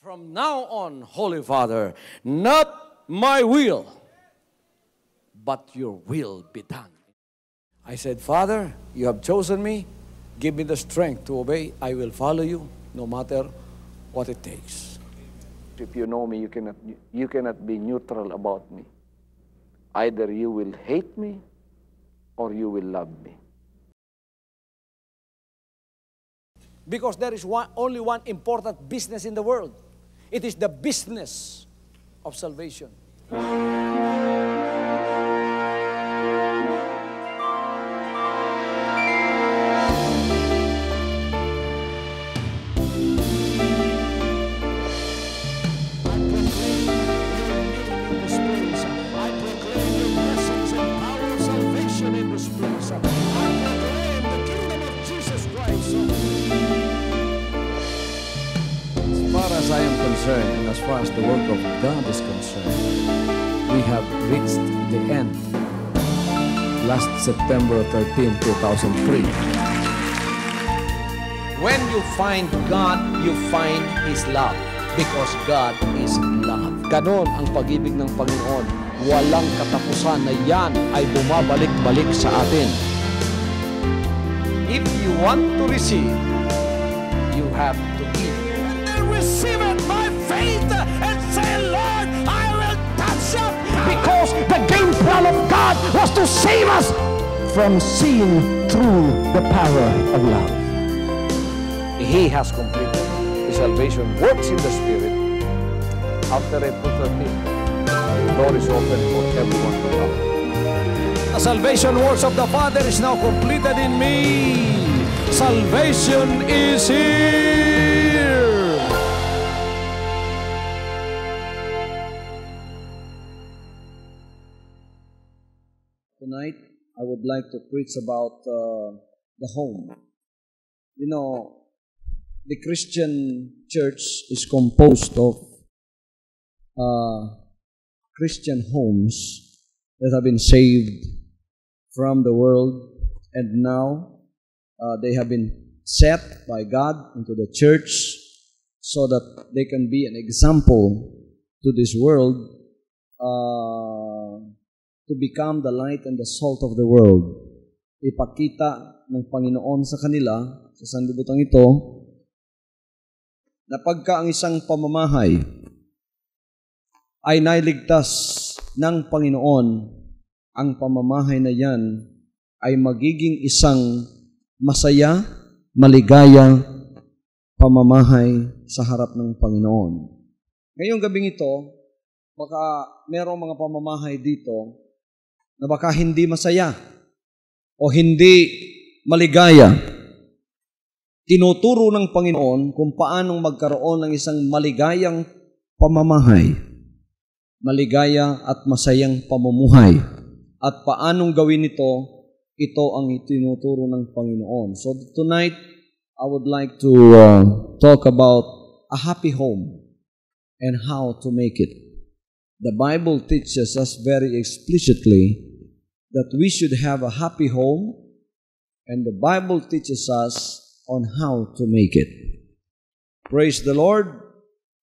From now on, Holy Father, not my will, but your will be done. I said, Father, you have chosen me. Give me the strength to obey. I will follow you no matter what it takes. If you know me, you cannot be neutral about me. Either you will hate me or you will love me. Because there is only one important business in the world. It is the business of salvation. As I am concerned, and as far as the work of God is concerned, we have reached the end. Last September 13, 2003. When you find God, you find His love. Because God is love. Ganon ang pag-ibig ng Panginoon. Walang katapusan na yan ay bumabalik-balik sa atin. If you want to receive, you have to give. Receive it by faith and say, Lord, I will touch up. Because the game plan of God was to save us from seeing through the power of love. He has completed. His salvation works in the Spirit. After April 13th, the door is open for everyone to come. The salvation works of the Father is now completed in me. Salvation is here. Tonight, I would like to preach about the home. You know, the Christian church is composed of Christian homes that have been saved from the world, and now they have been set by God into the church so that they can be an example to this world, to become the light and the salt of the world. Ipakita ng Panginoon sa kanila, sa sanlibutan ito, na pagka ang isang pamamahay ay nailigtas ng Panginoon, ang pamamahay na yan ay magiging isang masaya, maligaya pamamahay sa harap ng Panginoon. Ngayong gabing ito, baka merong mga pamamahay dito na baka hindi masaya o hindi maligaya. Tinuturo ng Panginoon kung paanong magkaroon ng isang maligayang pamamahay, maligaya at masayang pamumuhay. At paanong gawin ito ang itinuturo ng Panginoon. So tonight, I would like to talk about a happy home and how to make it. The Bible teaches us very explicitly that we should have a happy home, and the Bible teaches us on how to make it. Praise the Lord.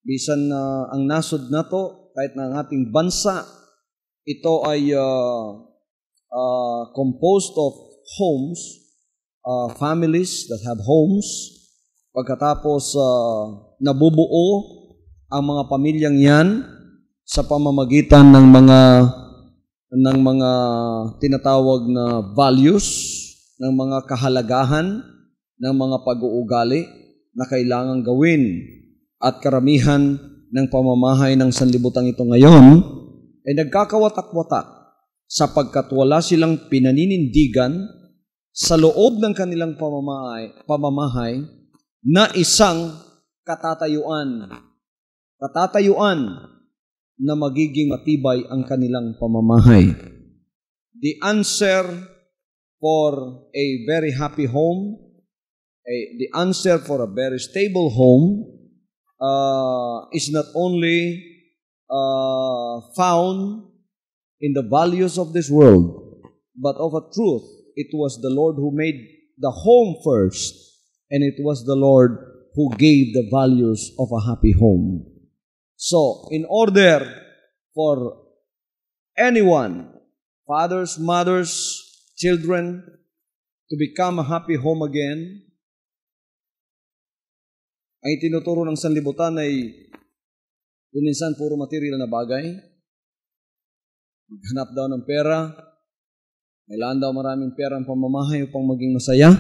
Bisan ang nasod na to, kahit na ang ating bansa, ito ay composed of homes, families that have homes. Pagkatapos nabubuo ang mga pamilyang yan sa pamamagitan ng mga tinatawag na values, ng mga kahalagahan, ng mga pag-uugali na kailangang gawin. At karamihan ng pamamahay ng sanlibutan ito ngayon ay nagkakawatak-watak sapagkat wala silang pinaninindigan sa loob ng kanilang pamamahay na isang katatayuan na magiging matibay ang kanilang pamamahay. The answer for a very happy home, the answer for a very stable home is not only found in the values of this world, but of a truth. It was the Lord who made the home first, and it was the Lord who gave the values of a happy home. So, in order for anyone, fathers, mothers, children, to become a happy home again, ang itinuturo ng sanlibutan ay minsan puro material na bagay. Maghanap daw ng pera. Kailangan daw maraming pera ang pamamahay upang maging masaya.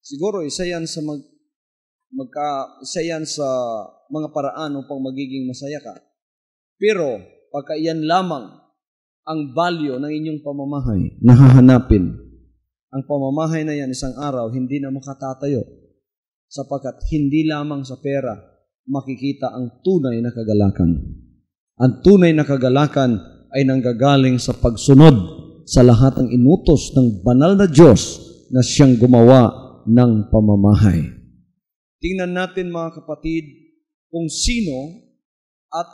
Siguro isa yan sa isa yan sa mga paraan upang magiging masaya ka. Pero pagka iyan lamang ang value ng inyong pamamahay, nahahanapin. Ang pamamahay na yan isang araw hindi na makatatayo sapagkat hindi lamang sa pera makikita ang tunay na kagalakan. Ang tunay na kagalakan ay nanggagaling sa pagsunod sa lahat ng inutos ng banal na Diyos na siyang gumawa ng pamamahay. Tingnan natin mga kapatid kung sino at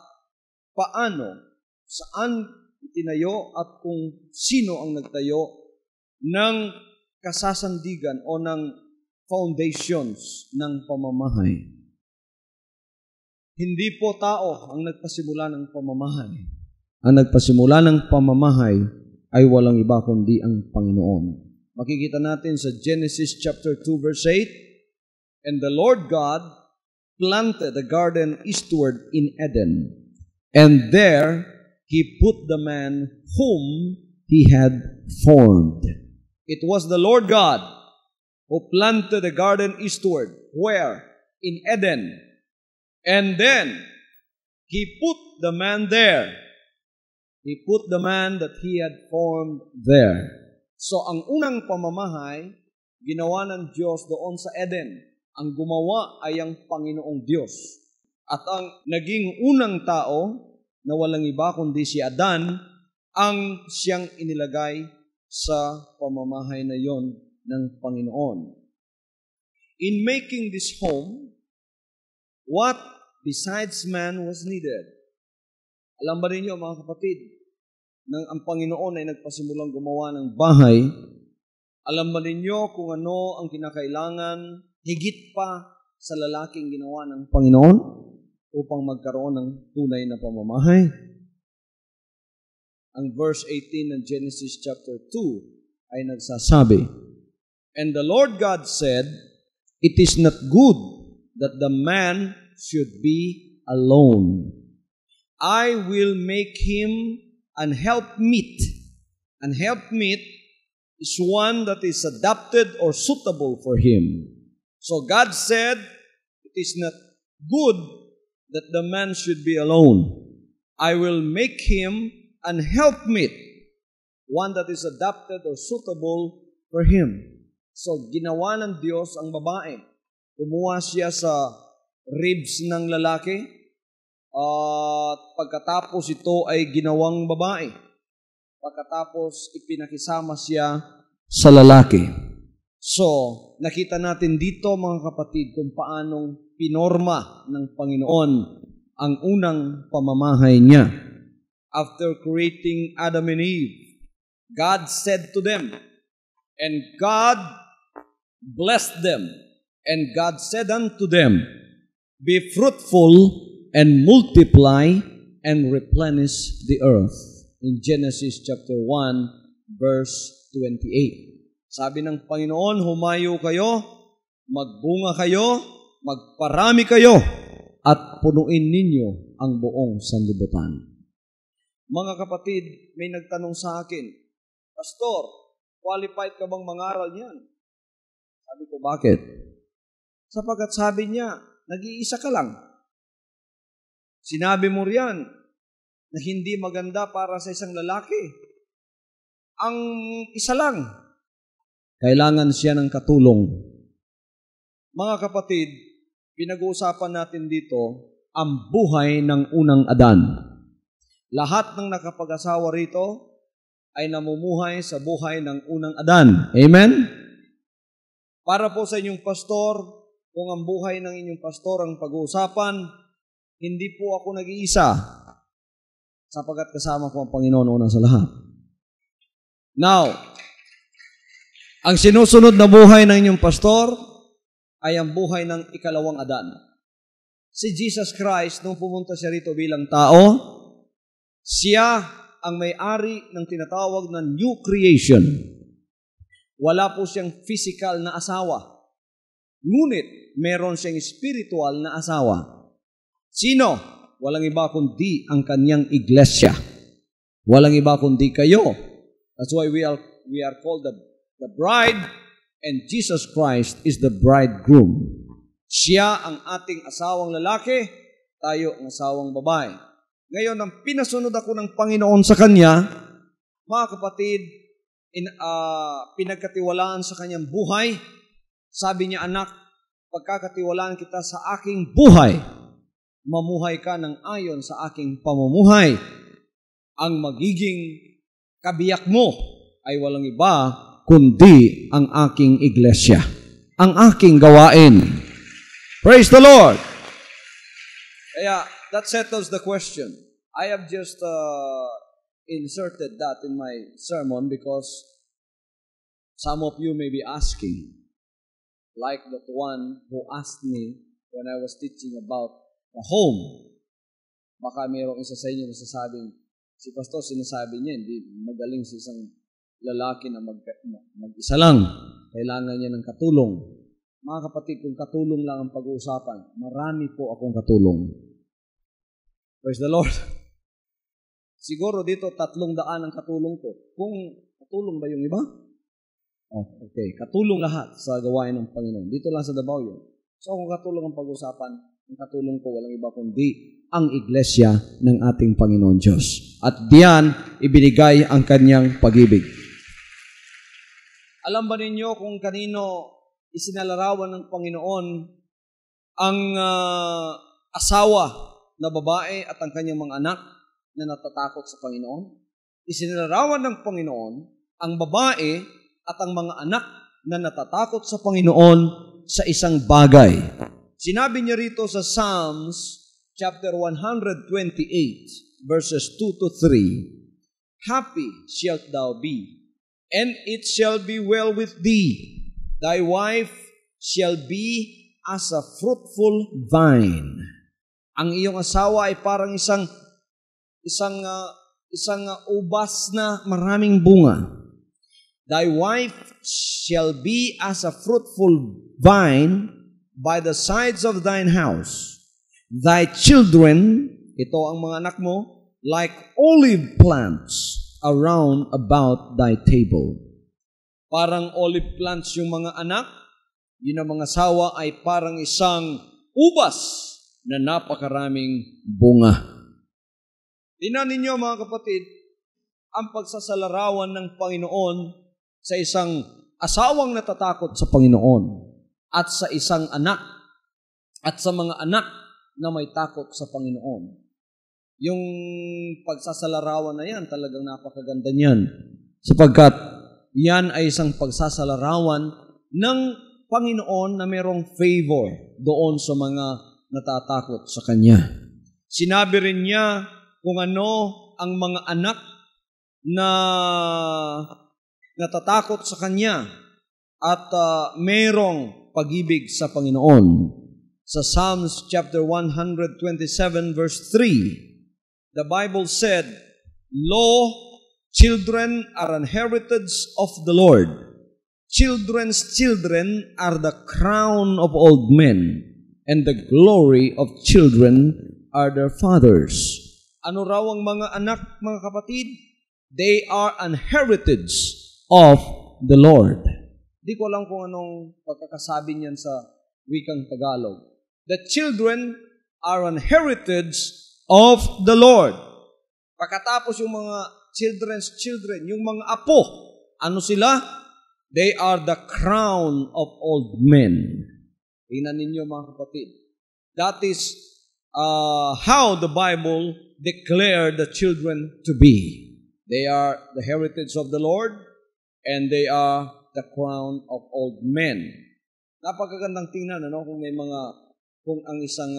paano, saan itinayo at kung sino ang nagtayo ng kasasandigan o ng foundations ng pamamahay. Hindi po tao ang nagpasimula ng pamamahay. Ang nagpasimula ng pamamahay ay walang iba kundi ang Panginoon. Makikita natin sa Genesis chapter 2 verse 8, "And the Lord God planted a garden eastward in Eden, and there He put the man whom He had formed." It was the Lord God who planted the garden eastward. Where? In Eden. And then, He put the man there. He put the man that He had formed there. So, ang unang pamamahay, ginawa ng Diyos doon sa Eden. Ang gumawa ay ang Panginoong Diyos. At ang naging unang tao, na walang iba kundi si Adan, ang siyang inilagay sa pamamahay na yon ng Panginoon. In making this home, what besides man was needed? Alam ba ninyo mga kapatid, nang ang Panginoon ay nagpasimulang gumawa ng bahay, alam ba ninyo kung ano ang kinakailangan higit pa sa lalaking ginawa ng Panginoon upang magkaroon ng tunay na pamamahay? Ang verse 18 ng Genesis chapter 2 ay nagsasabi, "And the Lord God said, It is not good that the man should be alone. I will make him an helpmeet." An helpmeet is one that is adapted or suitable for him. So God said, it is not good that the man should be alone. I will make him an helpmeet, one that is adapted or suitable for him. So, ginawa ng Diyos ang babae. Kumuha siya sa ribs ng lalaki, at pagkatapos ito ay ginawang babae. Pagkatapos, ipinakisama siya sa lalaki. So, nakita natin dito mga kapatid kung paanong pinorma ng Panginoon ang unang pamamahay niya. After creating Adam and Eve, God said to them, and God blessed them, and God said unto them, "Be fruitful and multiply and replenish the earth." In Genesis chapter 1, verse 28. Sabi ng Panginoon, humayo kayo, magbunga kayo, magparami kayo, at punuin ninyo ang buong sanlibutan. Mga kapatid, may nagtanong sa akin, "Pastor, qualified ka bang mangaral niyan?" Sabi ko, bakit? Sapagkat sabi niya, nag-iisa ka lang. Sinabi mo riyan na hindi maganda para sa isang lalaki. Ang isa lang. Kailangan siya ng katulong. Mga kapatid, pinag-uusapan natin dito ang buhay ng unang Adan. Lahat ng nakapag-asawa rito ay namumuhay sa buhay ng unang Adan. Amen? Para po sa inyong pastor, kung ang buhay ng inyong pastor ang pag-uusapan, hindi po ako nag-iisa sapagkat kasama ko ang Panginoon una sa lahat. Now, ang sinusunod na buhay ng inyong pastor ay ang buhay ng ikalawang Adan. Si Jesus Christ, nung pumunta siya rito bilang tao, siya ang may-ari ng tinatawag na new creation. Wala po siyang physical na asawa. Ngunit, meron siyang spiritual na asawa. Sino? Walang iba kundi ang kanyang iglesia. Walang iba kundi kayo. That's why we are called the bride, and Jesus Christ is the bridegroom. Siya ang ating asawang lalaki, tayo ang asawang babae. Ngayon, nang pinasunod ako ng Panginoon sa Kanya, mga kapatid, pinagkatiwalaan sa Kanyang buhay, sabi niya, anak, pagkakatiwalaan kita sa aking buhay, mamuhay ka ng ayon sa aking pamumuhay. Ang magiging kabiyak mo ay walang iba kundi ang aking iglesia, ang aking gawain. Praise the Lord! Kaya, that settles the question. I have just inserted that in my sermon because some of you may be asking, like that one who asked me when I was teaching about the home. Baka mayroong isa sa inyo na sasabing, si Pastor sinasabi niya, hindi magaling si isang lalaki na mag-isa lang. Kailangan niya ng katulong. Mga kapatid, kung katulong lang ang pag-uusapan, marami po akong katulong. Praise the Lord. Siguro dito 300 ang katulong ko. Kung katulong ba yung iba? Oh, okay. Katulong lahat sa gawain ng Panginoon. Dito lang sa Davao yun. So kung katulong ang pag-usapan, ang katulong ko walang iba kundi ang iglesia ng ating Panginoon Diyos. At diyan, ibinigay ang kanyang pag-ibig. Alam ba ninyo kung kanino isinalarawan ng Panginoon ang asawa na babae at ang kanyang mga anak na natatakot sa Panginoon? Isinalarawan ng Panginoon ang babae at ang mga anak na natatakot sa Panginoon sa isang bagay. Sinabi niya rito sa Psalms chapter 128 verses 2 to 3, Happy shalt thou be, and it shall be well with thee. Thy wife shall be as a fruitful vine. Ang iyong asawa ay parang isang ubas na maraming bunga. Thy wife shall be as a fruitful vine by the sides of thine house. Thy children, ito ang mga anak mo, like olive plants around about thy table. Parang olive plants yung mga anak, yun ang mga asawa ay parang isang ubas na napakaraming bunga. Tingnan ninyo mga kapatid, ang pagsasalarawan ng Panginoon sa isang asawang natatakot sa Panginoon at sa isang anak at sa mga anak na may takot sa Panginoon. Yung pagsasalarawan na yan, talagang napakaganda niyan. Sapagkat yan ay isang pagsasalarawan ng Panginoon na mayroong favor doon sa mga natatakot sa Kanya. Sinabi rin niya kung ano ang mga anak na natatakot sa Kanya at mayroong pag-ibig sa Panginoon. Sa Psalms chapter 127 verse 3, the Bible said, Lo, children are an heritage of the Lord. Children's children are the crown of old men, and the glory of children are their fathers. Ano raw ang mga anak, mga kapatid? They are an heritage of the Lord. Di ko alam kung anong pagkakasabi niyan sa wikang Tagalog. The children are an heritage of the Lord. Pagkatapos yung mga children's children, yung mga apo, ano sila? They are the crown of old men. Tingnan ninyo mga kapatid. That is how the Bible declared the children to be. They are the heritage of the Lord, and they are the crown of old men. Napakagandang tingnan, ano? Kung ang isang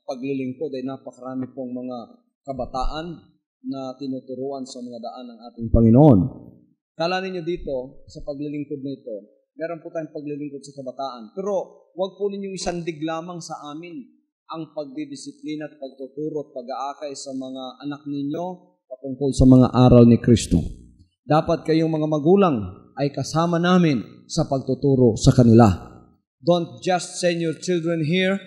paglilingkod ay napakarami pong mga kabataan na tinuturuan sa mga daan ng ating Panginoon. Kala ninyo dito, sa paglilingkod na ito, meron po tayong paglilingkod sa kabataan. Pero, huwag po ninyong isandig lamang sa amin ang pagdidisiplina at pagtuturo at pag-aakay sa mga anak ninyo patungkol sa mga aral ni Kristo. Dapat kayong mga magulang ay kasama namin sa pagtuturo sa kanila. Don't just send your children here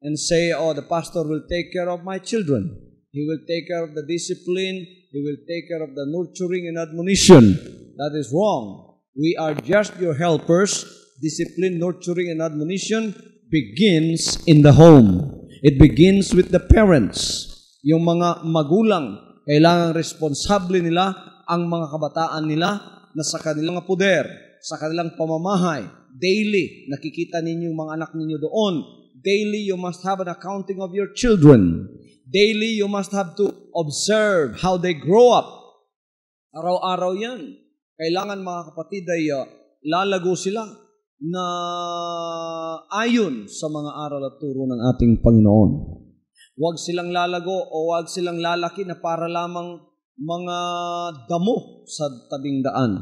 and say, oh, the pastor will take care of my children. He will take care of the discipline. He will take care of the nurturing and admonition. That is wrong. We are just your helpers. Discipline, nurturing, and admonition begins in the home. It begins with the parents. Yung mga magulang, kailangang responsable nila ang mga kabataan nila na sa kanilang poder, sa kanilang pamamahay. Daily, nakikita ninyo yung mga anak ninyo doon. Daily, you must have an accounting of your children. Daily, you must have to observe how they grow up. Araw-araw yan. Kailangan mga kapatid ay lalago sila na ayon sa mga aral at turo ng ating Panginoon. Huwag silang lalago o huwag silang lalaki na para lamang mga damo sa tabing daan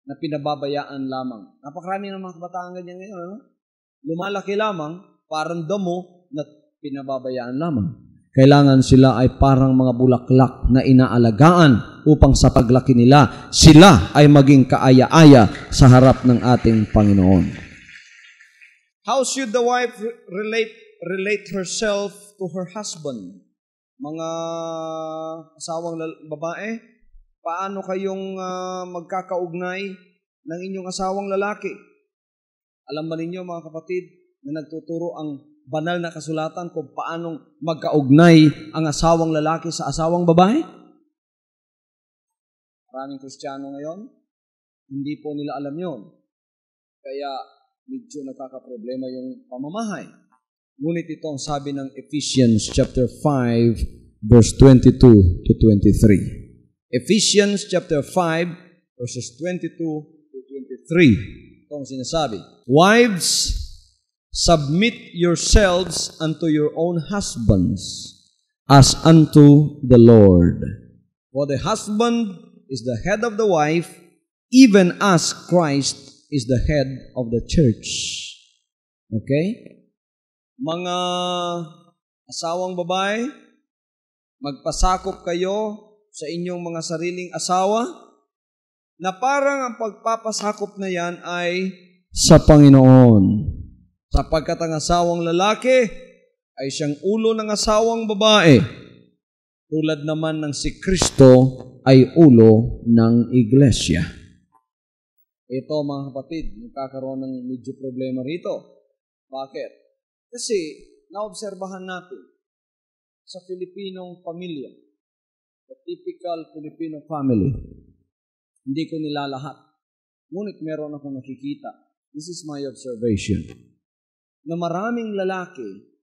na pinababayaan lamang. Napakarami ng mga kabataan ganyan ngayon. Ano? Lumalaki lamang, parang damo na pinababayaan lamang. Kailangan sila ay parang mga bulaklak na inaalagaan upang sa paglaki nila, sila ay maging kaaya-aya sa harap ng ating Panginoon. How should the wife relate herself to her husband? Mga asawang babae, paano kayong magkakaugnay ng inyong asawang lalaki? Alam ba ninyo mga kapatid na nagtuturo ang banal na kasulatan kung paanong magkaugnay ang asawang lalaki sa asawang babae? Maraming Kristiyano ngayon, hindi po nila alam yon. Kaya medyo nakakaproblema yung pamamahay. Ngunit ito ang sabi ng Ephesians chapter 5 verse 22 to 23. Ephesians chapter 5 verses 22 to 23. Ito ang sinasabi. Wives, submit yourselves unto your own husbands as unto the Lord. For the husband is the head of the wife, even as Christ is the head of the church. Okay? Mga asawang babae, magpasakop kayo sa inyong mga sariling asawa na parang ang pagpapasakop na yan ay sa Panginoon. Sapagkat ang asawang lalaki ay siyang ulo ng asawang babae, tulad naman ng si Kristo ay ulo ng iglesia. Ito mga kapatid, magkakaroon ng medyo problema rito. Bakit? Kasi naobserbahan natin sa Filipinong pamilya, the typical Filipino family, hindi ko nilalahat. Ngunit meron akong nakikita. This is my observation. Na maraming lalaki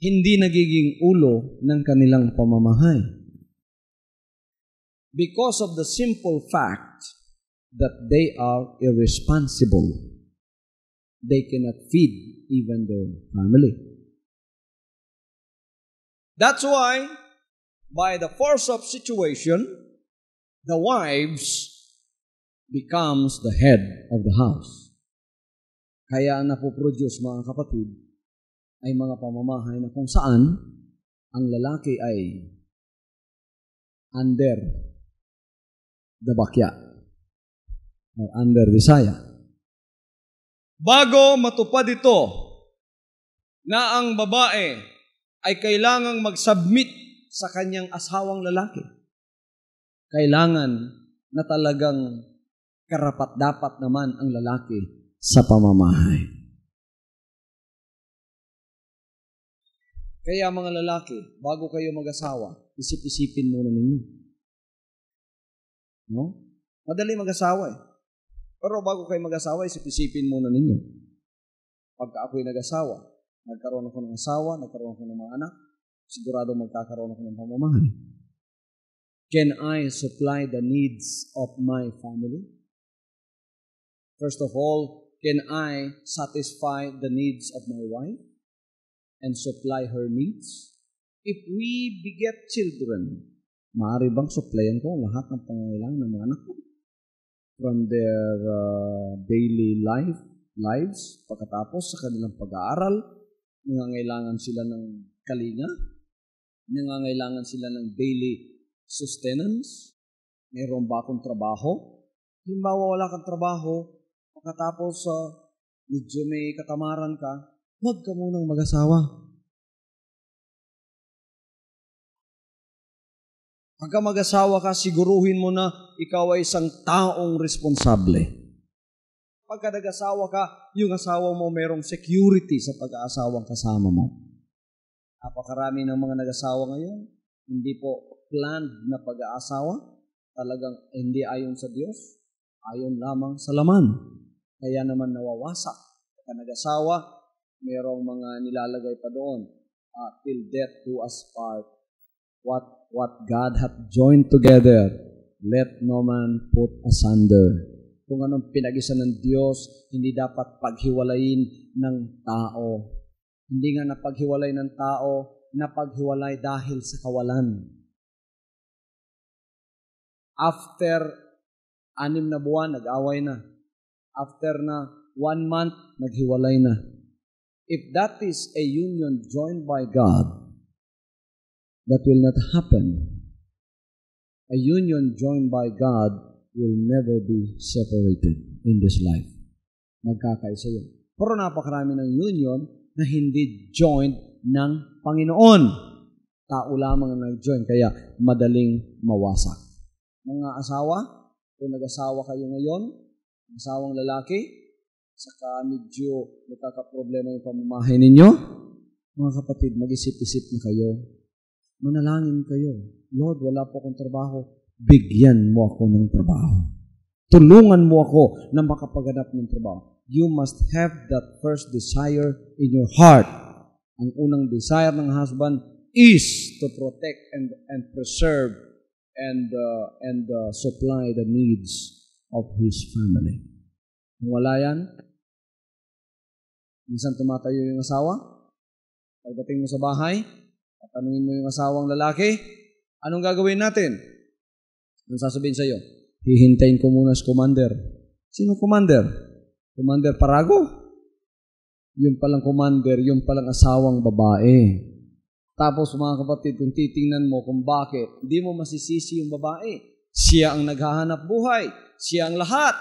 hindi nagiging ulo ng kanilang pamamahay. Because of the simple fact that they are irresponsible. They cannot feed even their family. That's why, by the force of situation, the wives becomes the head of the house. Kaya ang napoproduce mga kapatid ay mga pamamahay na kung saan ang lalaki ay under the bakya or under the saya. Bago matupad ito na ang babae ay kailangang mag-submit sa kanyang asawang lalaki, kailangan na talagang karapat-dapat naman ang lalaki sa pamamahay. Kaya mga lalaki, bago kayo mag-asawa, isip-isipin muna ninyo. No? Madali mag-asawa eh. Pero bago kayo mag-asawa, isip-isipin muna ninyo. Pagka ako'y nag-asawa, nagkaroon ako ng asawa, nagkaroon ako ng mga anak, sigurado magkakaroon ako ng pamamahay. Can I supply the needs of my family? First of all, can I satisfy the needs of my wife and supply her needs? If we beget children, maaari bang supplyan ko lahat ng pangangailangan ng mga anak ko? From their daily lives, pagkatapos sa kanilang pag-aaral, Nangangailangan sila ng kalinga? Nangangailangan sila ng daily sustenance? Mayroon ba akong trabaho? Halimbawa, wala kang trabaho, pagkatapos medyo may katamaran ka, huwag ka munang mag-asawa. Pagka mag-asawa ka, siguruhin mo na ikaw ay isang taong responsable. Pagka nag-asawa ka, yung asawa mo mayroong security sa pag-aasawang kasama mo. Napakarami ng mga nag-asawa ngayon, hindi po planned na pag-aasawa, talagang hindi ayon sa Diyos, ayon lamang sa laman. Kaya naman nawawasak. Pagka nag-asawa, mayroong mga nilalagay pa doon, till death do us part. What God hath joined together, let no man put asunder. Kung anong pinag-isa ng Diyos, hindi dapat paghiwalayin ng tao. Hindi nga napaghiwalay ng tao, napaghiwalay dahil sa kawalan. After 6 na buwan, nag-away na. After na 1 month, naghiwalay na. If that is a union joined by God, that will not happen. A union joined by God will never be separated in this life. Magkakaisa yun. Pero napakarami ng union na hindi joined ng Panginoon. Tao lamang ang nag-join, kaya madaling mawasak. Mga asawa, kung nag-asawa kayo ngayon, asawang lalaki, saka medyo nakakaproblema yung pamamahay ninyo, mga kapatid, mag-isip-isip na kayo. Manalangin kayo. Lord, wala po akong trabaho. Bigyan mo ako ng trabaho. Tulungan mo ako na makapaganap ng trabaho. You must have that first desire in your heart. Ang unang desire ng husband is to protect and preserve and supply the needs of his family. Kung wala yan, minsan tumatayo yung asawa, pagdating mo sa bahay, tanungin mo yung asawang lalaki, anong gagawin natin? Anong sasabihin sa'yo? Hihintayin ko muna sa commander. Sino commander? Commander Parago? Yung palang commander, yung palang asawang babae. Tapos mga kapatid, kung titingnan mo kung bakit, hindi mo masisisi yung babae. Siya ang naghahanap buhay. Siya ang lahat.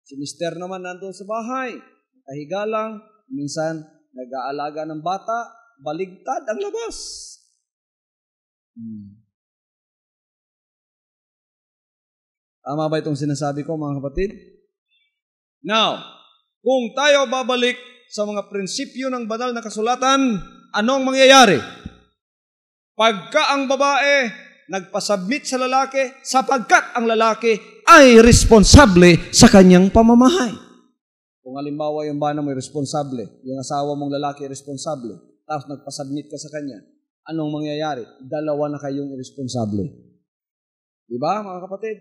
Si mister naman nandun sa bahay. Kahiga lang, minsan nag-aalaga ng bata, baligtad ang labas. Tama ba itong sinasabi ko, mga kapatid? Now, kung tayo babalik sa mga prinsipyo ng banal na kasulatan, anong mangyayari? Pagka ang babae nagpasubmit sa lalaki, sapagkat ang lalaki ay responsable sa kanyang pamamahay. Kung halimbawa yung bana mo ay responsable, yung asawa mong lalaki ay responsable, tapos nagpasubmit ka sa kanya, anong mangyayari? Dalawa na kayong irresponsable. Diba, mga kapatid?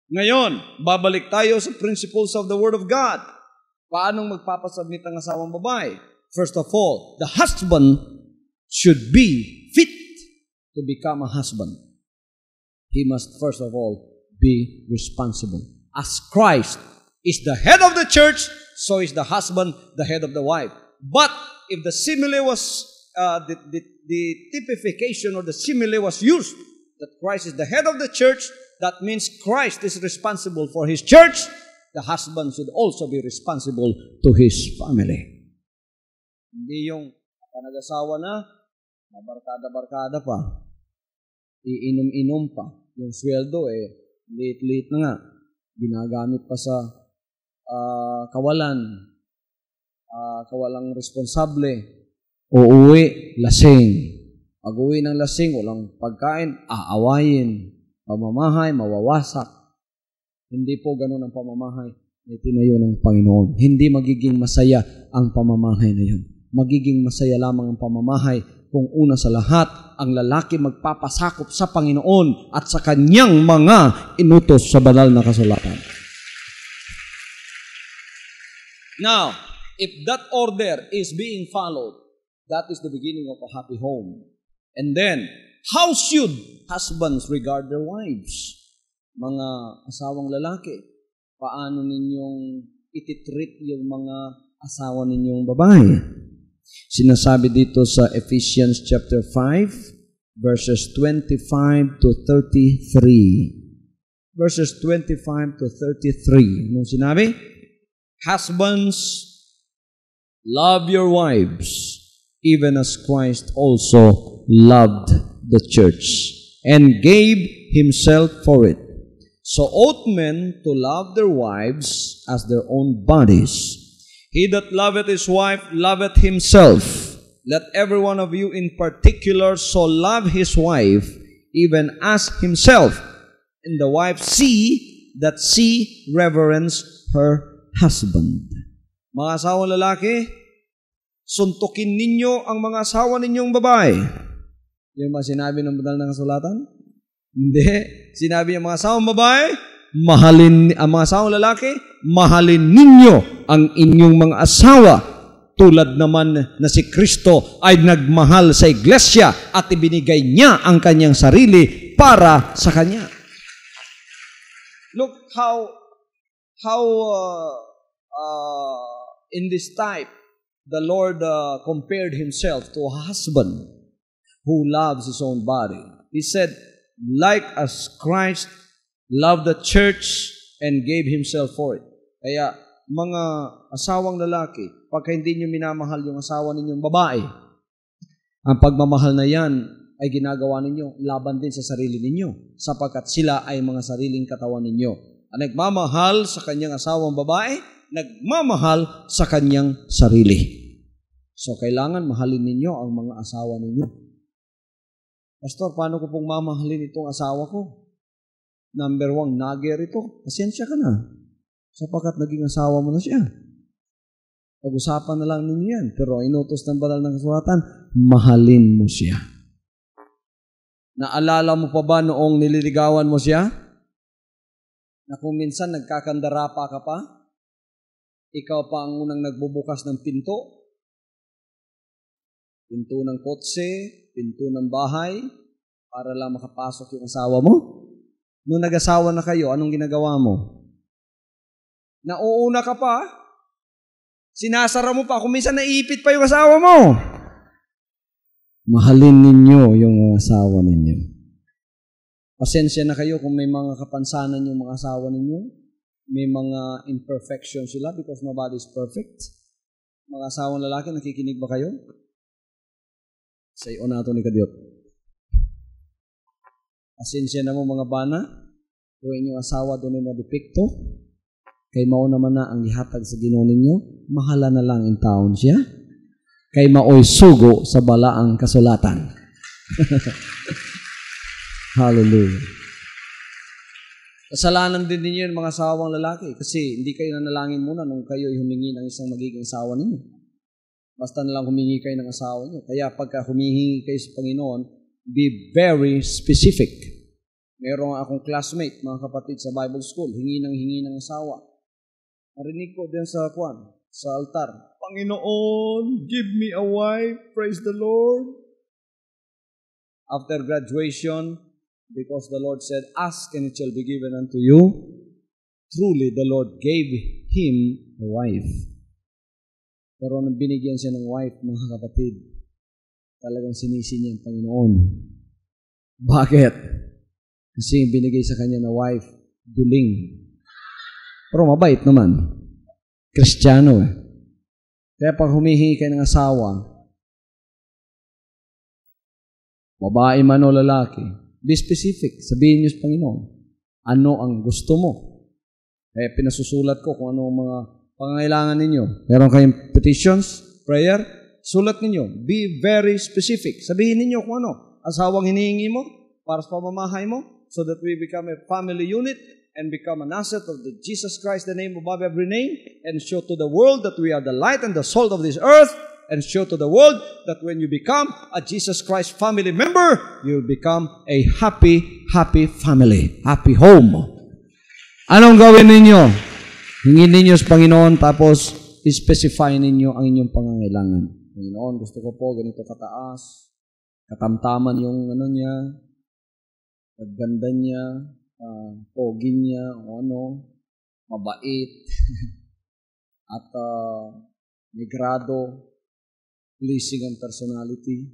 Ngayon, babalik tayo sa principles of the Word of God. Paano magpapasubmit ang asawang babae? First of all, the husband should be fit to become a husband. He must first of all be responsible. As Christ is the head of the church, so is the husband the head of the wife. But if the simile was, the typification or the simile was used, that Christ is the head of the church, that means Christ is responsible for His church, the husband should also be responsible to his family. Hindi yung nag-asawa na, barkada-barkada pa, iinom-inom pa, yung sweldo liit-liit na nga, ginagamit pa sa kawalang responsable, uuwi, lasing. Pag-uwi ng lasing, walang pagkain, aawayin. Pamamahay, mawawasak. Hindi po ganun ang pamamahay na itinayo ng Panginoon. Hindi magiging masaya ang pamamahay na yun. Magiging masaya lamang ang pamamahay kung una sa lahat, ang lalaki magpapasakop sa Panginoon at sa kanyang mga inutos sa banal na kasulatan. Now, if that order is being followed, that is the beginning of a happy home. And then, how should husbands regard their wives? Mga asawang lalaki, paano ninyong ititreat yung mga asawa ninyong babae? Sinasabi dito sa Ephesians chapter 5, verses 25 to 33. Verses 25 to 33. Anong sinabi? Husbands, love your wives, even as Christ also loved the church, and gave himself for it. So ought men to love their wives as their own bodies. He that loveth his wife loveth himself. Let every one of you in particular so love his wife, even as himself. And the wife see that she reverence her husband. Mga asawang lalaki, suntukin ninyo ang mga asawa ninyong babae. Yung ba sinabi ng banal na kasulatan? Hindi. Sinabi ng mga asawang babae, ang mga asawang lalaki, mahalin ninyo ang inyong mga asawa, tulad naman na si Kristo ay nagmahal sa iglesia at ibinigay niya ang kanyang sarili para sa kanya. Look how in this type the Lord compared himself to a husband who loves his own body. He said, like as Christ loved the church and gave himself for it. Kaya, mga asawang lalaki, pagka hindi nyo minamahal yung asawa ninyong babae, ang pagmamahal na yan ay ginagawa ninyo laban din sa sarili ninyo, sapagkat sila ay mga sariling katawan ninyo. Ang nagmamahal sa kanyang asawang babae, nagmamahal sa kanyang sarili. So, kailangan mahalin ninyo ang mga asawa ninyo. Pastor, paano ko pong mamahalin itong asawa ko? Number 1, nagger ito. Pasensya ka na. Sapagkat naging asawa mo na siya. Pag-usapan na lang ninyo yan. Pero inutos ng banal ng kasulatan, mahalin mo siya. Naalala mo pa ba noong nililigawan mo siya? Na kung minsan nagkakandarapa ka pa? Ikaw pa ang unang nagbubukas ng pinto? Pinto ng kotse, pinto ng bahay, para lang makapasok yung asawa mo? Nung nag-asawa na kayo, anong ginagawa mo? Nauuna ka pa? Sinasara mo pa? Kung minsan naipit pa yung asawa mo. Mahalin ninyo yung asawa ninyo. Pasensya na kayo kung may mga kapansanan yung mga asawa ninyo. May mga imperfections sila because nobody is perfect. Mga asawang lalaki, nakikinig ba kayo? Sa iyo na ito ni Kadiyot. Pasensya na mo mga bana, kung inyong asawa doon ay madepekto, kay mao naman na ang ihatag sa Ginoo ninyo, mahala na lang ang taon siya, kay maoy sugo sa balaang kasulatan. Hallelujah. Kasalanan din ninyo yung mga asawang lalaki kasi hindi kayo nanalangin muna nung kayo humingi ng isang magiging asawa ninyo. Basta na lang humingi kayo ng asawa niyo. Kaya pagka humihingi kayo sa Panginoon, be very specific. Meron akong classmate, mga kapatid sa Bible School, hingi ng asawa. Narinig ko din sa altar, Panginoon, give me a wife, praise the Lord. After graduation, because the Lord said, ask and it shall be given unto you, truly the Lord gave him a wife. Pero nang binigyan siya ng wife, mga kapatid, talagang sinisi niya ang Panginoon. Bakit? Kasi binigay sa kanya na wife, duling. Pero mabait naman. Kristiyano eh. Kaya pag humihingi kayo ng asawa, babae man o lalaki, be specific. Sabihin niyo sa Panginoon, ano ang gusto mo? Kaya pinasusulat ko kung ano ang mga pangangailangan ninyo. Meron kayong petitions, prayer, sulat ninyo. Be very specific. Sabihin ninyo kung ano. Asawang hinihingi mo para sa pamamahay mo so that we become a family unit and become an asset of the Jesus Christ, the name above every name, and show to the world that we are the light and the salt of this earth, and show to the world that when you become a Jesus Christ family member, you will become a happy, happy family, happy home. Anong gawin ninyo? Hingin ninyo sa Panginoon, tapos specify ninyo ang inyong pangangailangan. Panginoon, gusto ko po ganito kataas, katamtaman yung niya, pagganda niya, pogi niya, o mabait, at may grado, pleasing ang personality.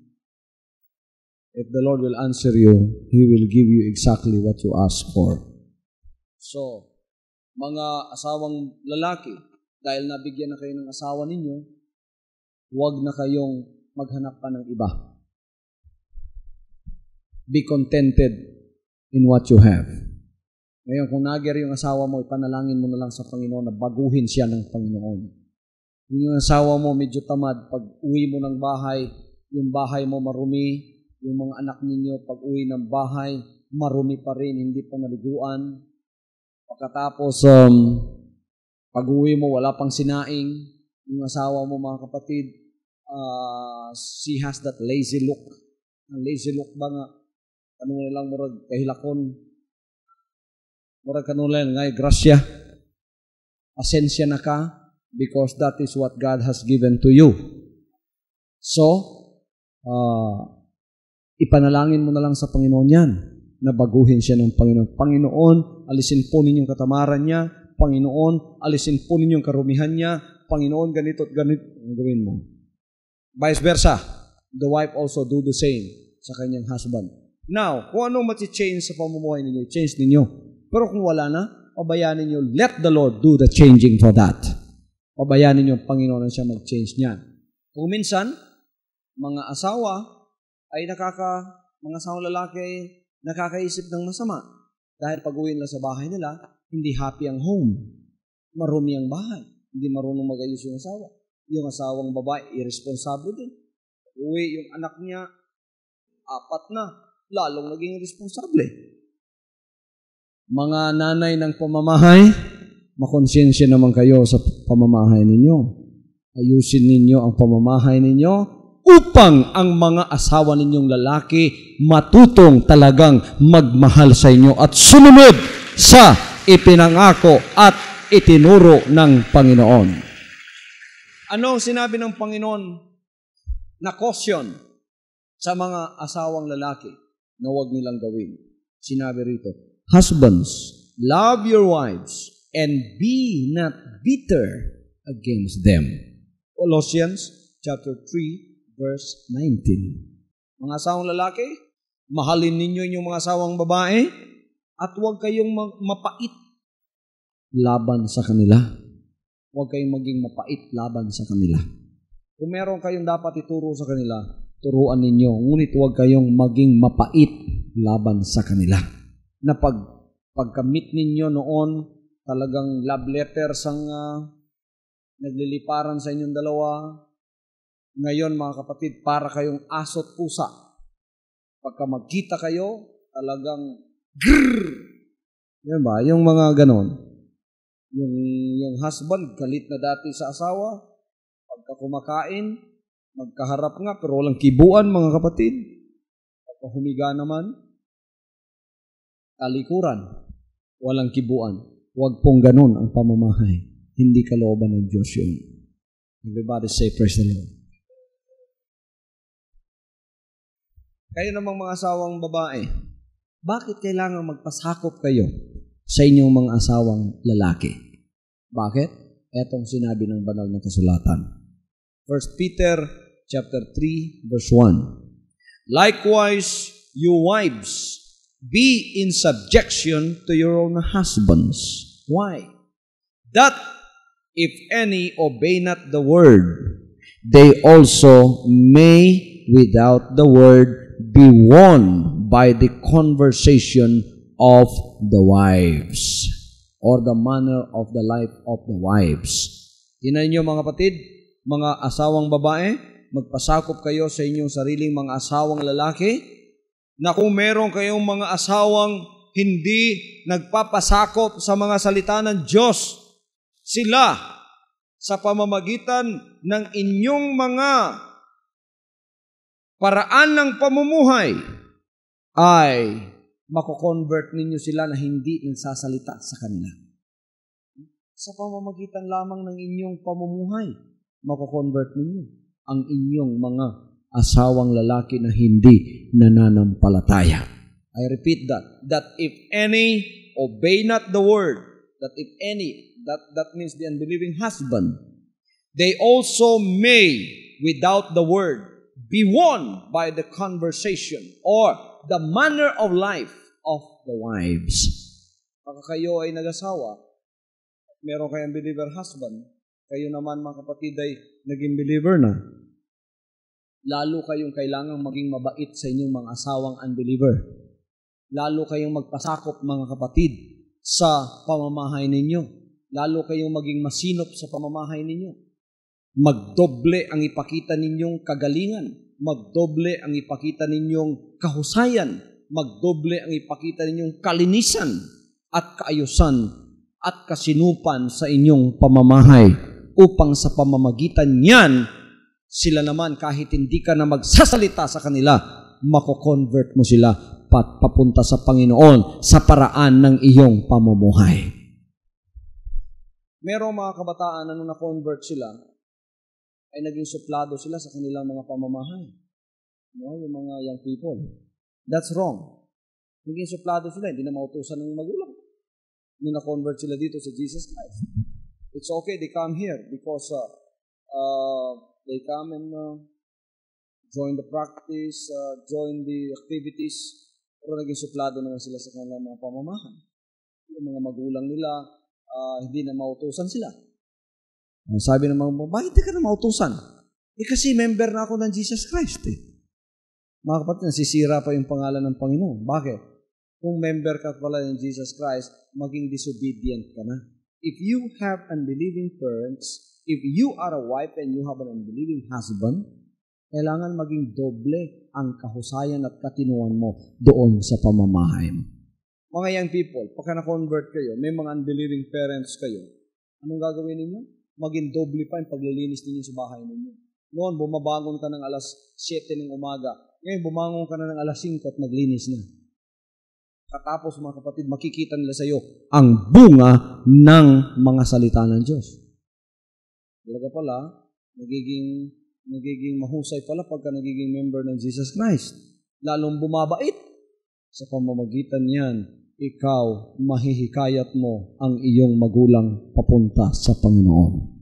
If the Lord will answer you, He will give you exactly what you ask for. So, mga asawang lalaki, dahil nabigyan na kayo ng asawa ninyo, huwag na kayong maghanap pa ng iba. Be contented in what you have. Ngayon, kung nagyari yung asawa mo, ipanalangin mo na lang sa Panginoon na baguhin siya ng Panginoon. Yung asawa mo medyo tamad, pag uwi mo ng bahay, yung bahay mo marumi, yung mga anak ninyo, pag uwi ng bahay, marumi pa rin, hindi pa naliguan. Pagkatapos, pag uwi mo, wala pang sinaing. Yung asawa mo, mga kapatid, she has that lazy look. Ang lazy look ba nga? Ano nilang murag kahilakon? Murag kanulan ngay grasya. Asensya na ka because that is what God has given to you. So, ipanalangin mo na lang sa Panginoon yan na baguhin siya ng Panginoon. Panginoon, alisin po ninyong katamaran niya. Panginoon, alisin po ninyong karumihan niya. Panginoon, ganito at ganito. Ang gawin mo. Vice versa. The wife also do the same sa kanyang husband. Now, kung anong mati-change sa pamumuhay ninyo, change ninyo. Pero kung wala na, pabayaan ninyo, let the Lord do the changing for that. Pabayaan ninyo ang Panginoon na siya mag-change niyan. Kung minsan, mga asawa ay mga asawang lalaki ay nakakaisip ng masama. Dahil pag-uwi nila sa bahay nila, hindi happy ang home. Marumi ang bahay. Hindi marunong mag-ayos yung asawa. Yung asawang babae, irresponsible din. Uwi yung anak niya, 4 na, lalong naging irresponsible. Mga nanay ng pamamahay, makonsensya naman kayo sa pamamahay ninyo. Ayusin ninyo ang pamamahay ninyo upang ang mga asawa ninyong lalaki matutong talagang magmahal sa inyo at sumunod sa ipinangako at itinuro ng Panginoon. Ano ang sinabi ng Panginoon na caution sa mga asawang lalaki na huwag nilang gawin? Sinabi rito, husbands, love your wives and be not bitter against them. Colossians chapter 3 verse 19. Mga asawang lalaki, mahalin ninyo yung mga asawang babae at huwag kayong mapait laban sa kanila. Huwag kayong maging mapait laban sa kanila. Kung meron kayong dapat ituro sa kanila, turuan ninyo. Ngunit huwag kayong maging mapait laban sa kanila. Na pagkamit ninyo noon, talagang love letters ang nagliliparan sa inyong dalawa. Ngayon, mga kapatid, para kayong aso't pusa. Pagka magkita kayo, talagang grrrr. Yan ba? Yung mga ganon. Yung husband, galit na dati sa asawa. Pagka kumakain, magkaharap nga, pero walang kibuan, mga kapatid. Pagka humiga naman, talikuran, walang kibuan. Huwag pong ganon ang pamamahay. Hindi kalooban ng Diyos yun. Everybody say, praise the Lord. Kayo namang mga asawang babae, bakit kailangan magpasakop kayo sa inyong mga asawang lalaki? Bakit? Etong sinabi ng banal na kasulatan. 1 Peter chapter 3 verse 1. Likewise, you wives, be in subjection to your own husbands. Why? That if any obey not the word, they also may without the word be won by the conversation of the wives or the manner of the life of the wives. Tingnan niyo mga kapatid, mga asawang babae, magpasakop kayo sa inyong sariling mga asawang lalaki na kung meron kayong mga asawang hindi nagpapasakop sa mga salita ng Diyos, sila sa pamamagitan ng inyong mga paraan ng pamumuhay ay mako-convert ninyo sila na hindi nagsasalita sa kanila. Sa pamamagitan lamang ng inyong pamumuhay, mako-convert ninyo ang inyong mga asawang lalaki na hindi nananampalataya. I repeat that if any obey not the word, that if any, that means the unbelieving husband, they also may, without the word be won by the conversation or the manner of life of the wives. Pagka kayo ay nag-asawa, meron kayong believer husband, kayo naman mga kapatid ay naging believer na, lalo kayong kailangang maging mabait sa inyong mga asawang unbeliever. Lalo kayong magpasakop mga kapatid sa pamamahay ninyo. Lalo kayong maging masinop sa pamamahay ninyo. Magdoble ang ipakita ninyong kagalingan. Magdoble ang ipakita ninyong kahusayan. Magdoble ang ipakita ninyong kalinisan at kaayusan at kasinupan sa inyong pamamahay. Upang sa pamamagitan niyan, sila naman kahit hindi ka na magsasalita sa kanila, mako-convert mo sila papunta sa Panginoon sa paraan ng iyong pamumuhay. Merong mga kabataan na nung na-convert sila, ay naging suplado sila sa kanilang mga pamamahay. No, yung mga young people. That's wrong. Naging suplado sila, hindi na mautusan ng magulang. Nung na-convert sila dito sa Jesus Christ. It's okay, they come here because they come and join the practice, join the activities, pero naging suplado naman sila sa kanilang mga pamamahay. Yung mga magulang nila, hindi na mautusan sila. Sabi ng mga, bakit di ka na mautusan? Kasi member na ako ng Jesus Christ. Mga kapatid, nasisira pa yung pangalan ng Panginoon. Bakit? Kung member ka pala ng Jesus Christ, maging disobedient ka na. If you have unbelieving parents, if you are a wife and you have an unbelieving husband, kailangan maging doble ang kahusayan at katinuan mo doon sa pamamahay mo. Mga young people, pagka na-convert kayo, may mga unbelieving parents kayo, anong gagawin ninyo? Maging doble pa yung paglilinis ninyo sa bahay ninyo. Noon, bumabangon ka ng alas 7 ng umaga. Ngayon, bumangon ka na ng alas 5 at naglinis na. Katapos, mga kapatid, makikita nila sa iyo ang bunga ng mga salita ng Diyos. Talaga pala, nagiging mahusay pala pagka nagiging member ng Jesus Christ. Lalong bumabait. Sa pamamagitan niyan, ikaw, mahihikayat mo ang iyong magulang papunta sa Panginoon.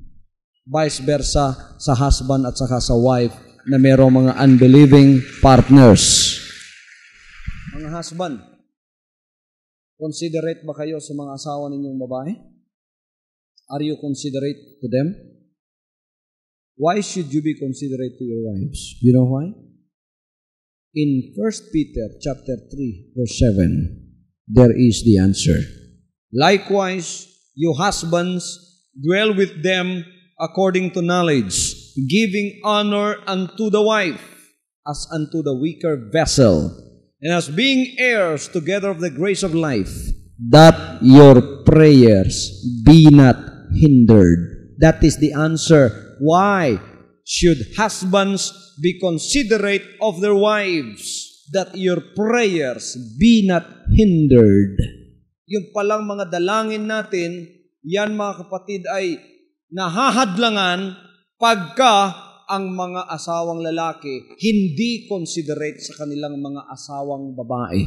Vice versa sa husband at saka sa wife na mayroong mga unbelieving partners. Mga husband, considerate ba kayo sa mga asawa ninyong babae? Are you considerate to them? Why should you be considerate to your wives? You know why? In 1 Peter chapter 3, verse 7, there is the answer. Likewise, you husbands, dwell with them according to knowledge, giving honor unto the wife, as unto the weaker vessel, and as being heirs together of the grace of life, that your prayers be not hindered. That is the answer. Why should husbands be considerate of their wives, that your prayers be not hindered? Yung palang mga dalangin natin, yan mga kapatid ay nahahadlangan pagka ang mga asawang lalaki hindi considerate sa kanilang mga asawang babae.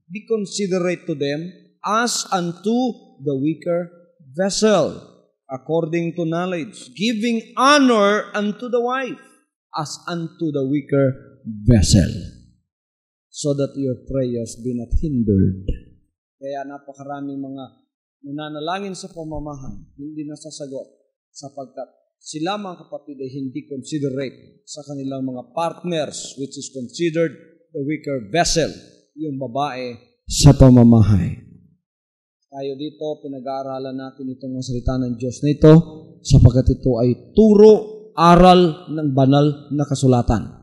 Be considerate to them as unto the weaker vessel, according to knowledge, giving honor unto the wife as unto the weaker vessel, so that your prayers be not hindered. Kaya napakaraming mga nananalangin sa pamamahay, hindi nasasagot, sapagkat sila mga kapatid ay hindi considerate sa kanilang mga partners, which is considered the weaker vessel, yung babae sa pamamahay. Tayo dito, pinag-aaralan natin itong mga salita ng Diyos na ito, sapagkat ito ay turo, aral ng banal na kasulatan.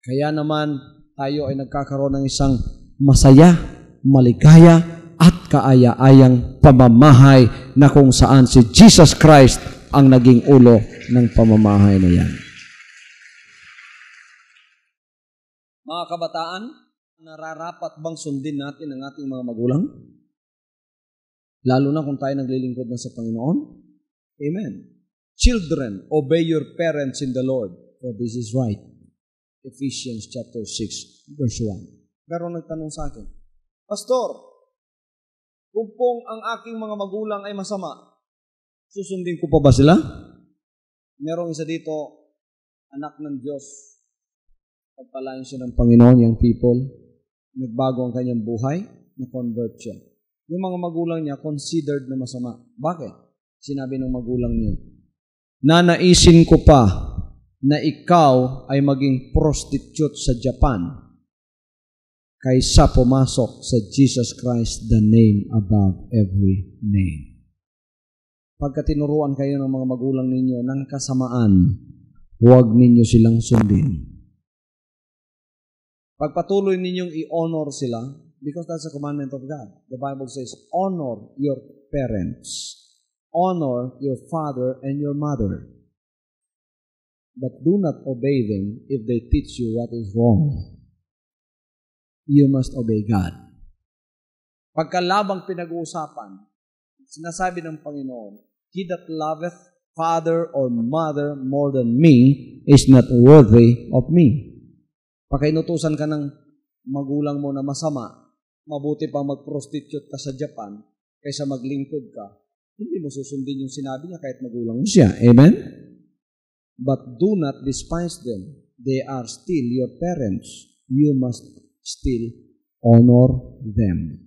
Kaya naman, tayo ay nagkakaroon ng isang masaya, maligaya, at kaaya-ayang pamamahay na kung saan si Jesus Christ ang naging ulo ng pamamahay na yan. Mga kabataan, nararapat bang sundin natin ang ating mga magulang? Lalo na kung tayo naglilingkod na sa Panginoon? Amen. Children, obey your parents in the Lord, for this is right. Ephesians chapter 6, verse 1. Pero nagtanong sa akin, Pastor, kung pong ang aking mga magulang ay masama, susundin ko pa ba sila? Merong isa dito, anak ng Diyos, pagpalain siya ng Panginoon, yung people, nagbago ang kanyang buhay, na-convert siya. Yung mga magulang niya, considered na masama. Bakit? Sinabi ng magulang niya, nanaisin ko pa na ikaw ay maging prostitute sa Japan kaysa pumasok sa Jesus Christ, the name above every name. Pagka tinuruan kayo ng mga magulang ninyo ng kasamaan, huwag ninyo silang sundin. Pagpatuloy ninyong i-honor sila, because that's a commandment of God. The Bible says, honor your parents. Honor your father and your mother. But do not obey them if they teach you what is wrong. You must obey God. Pagkalabang pinag-uusapan, sinasabi ng Panginoon, he that loveth father or mother more than me is not worthy of me. Pagkainutusan ka ng magulang mo na masama, mabuti pang mag-prostitute ka sa Japan kaysa maglingkod ka, hindi mo susundin yung sinabi niya kahit magulang mo siya. Amen? But do not despise them. They are still your parents. You must still honor them.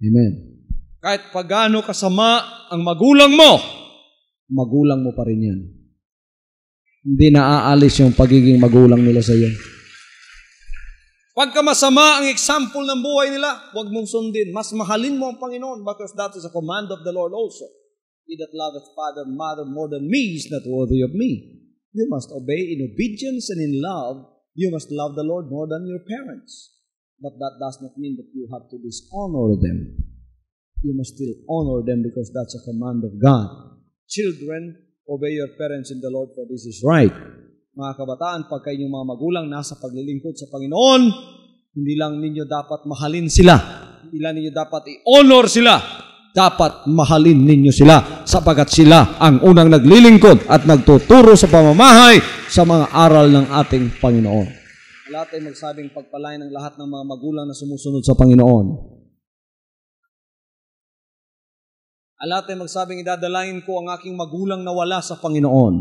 Amen. Kahit pagano kasama ang magulang mo pa rin yan. Hindi naaalis yung pagiging magulang nila sa iyo. Pagka masama ang example ng buhay nila, huwag mong sundin. Mas mahalin mo ang Panginoon because that is a command of the Lord also. He that loveth father and mother more than me is not worthy of me. You must obey in obedience and in love. You must love the Lord more than your parents. But that does not mean that you have to dishonor them. You must still honor them because that's a command of God. Children, obey your parents in the Lord for this is right. Mga kabataan, pagka inyong mga magulang nasa paglilingkod sa Panginoon, hindi lang ninyo dapat mahalin sila. Hindi lang ninyo dapat i-honor sila. Dapat mahalin ninyo sila sapagkat sila ang unang naglilingkod at nagtuturo sa pamamahay sa mga aral ng ating Panginoon. Lahat ay magsabing pagpalain ng lahat ng mga magulang na sumusunod sa Panginoon. Lahat ay magsabing idadalangin ko ang aking magulang na wala sa Panginoon.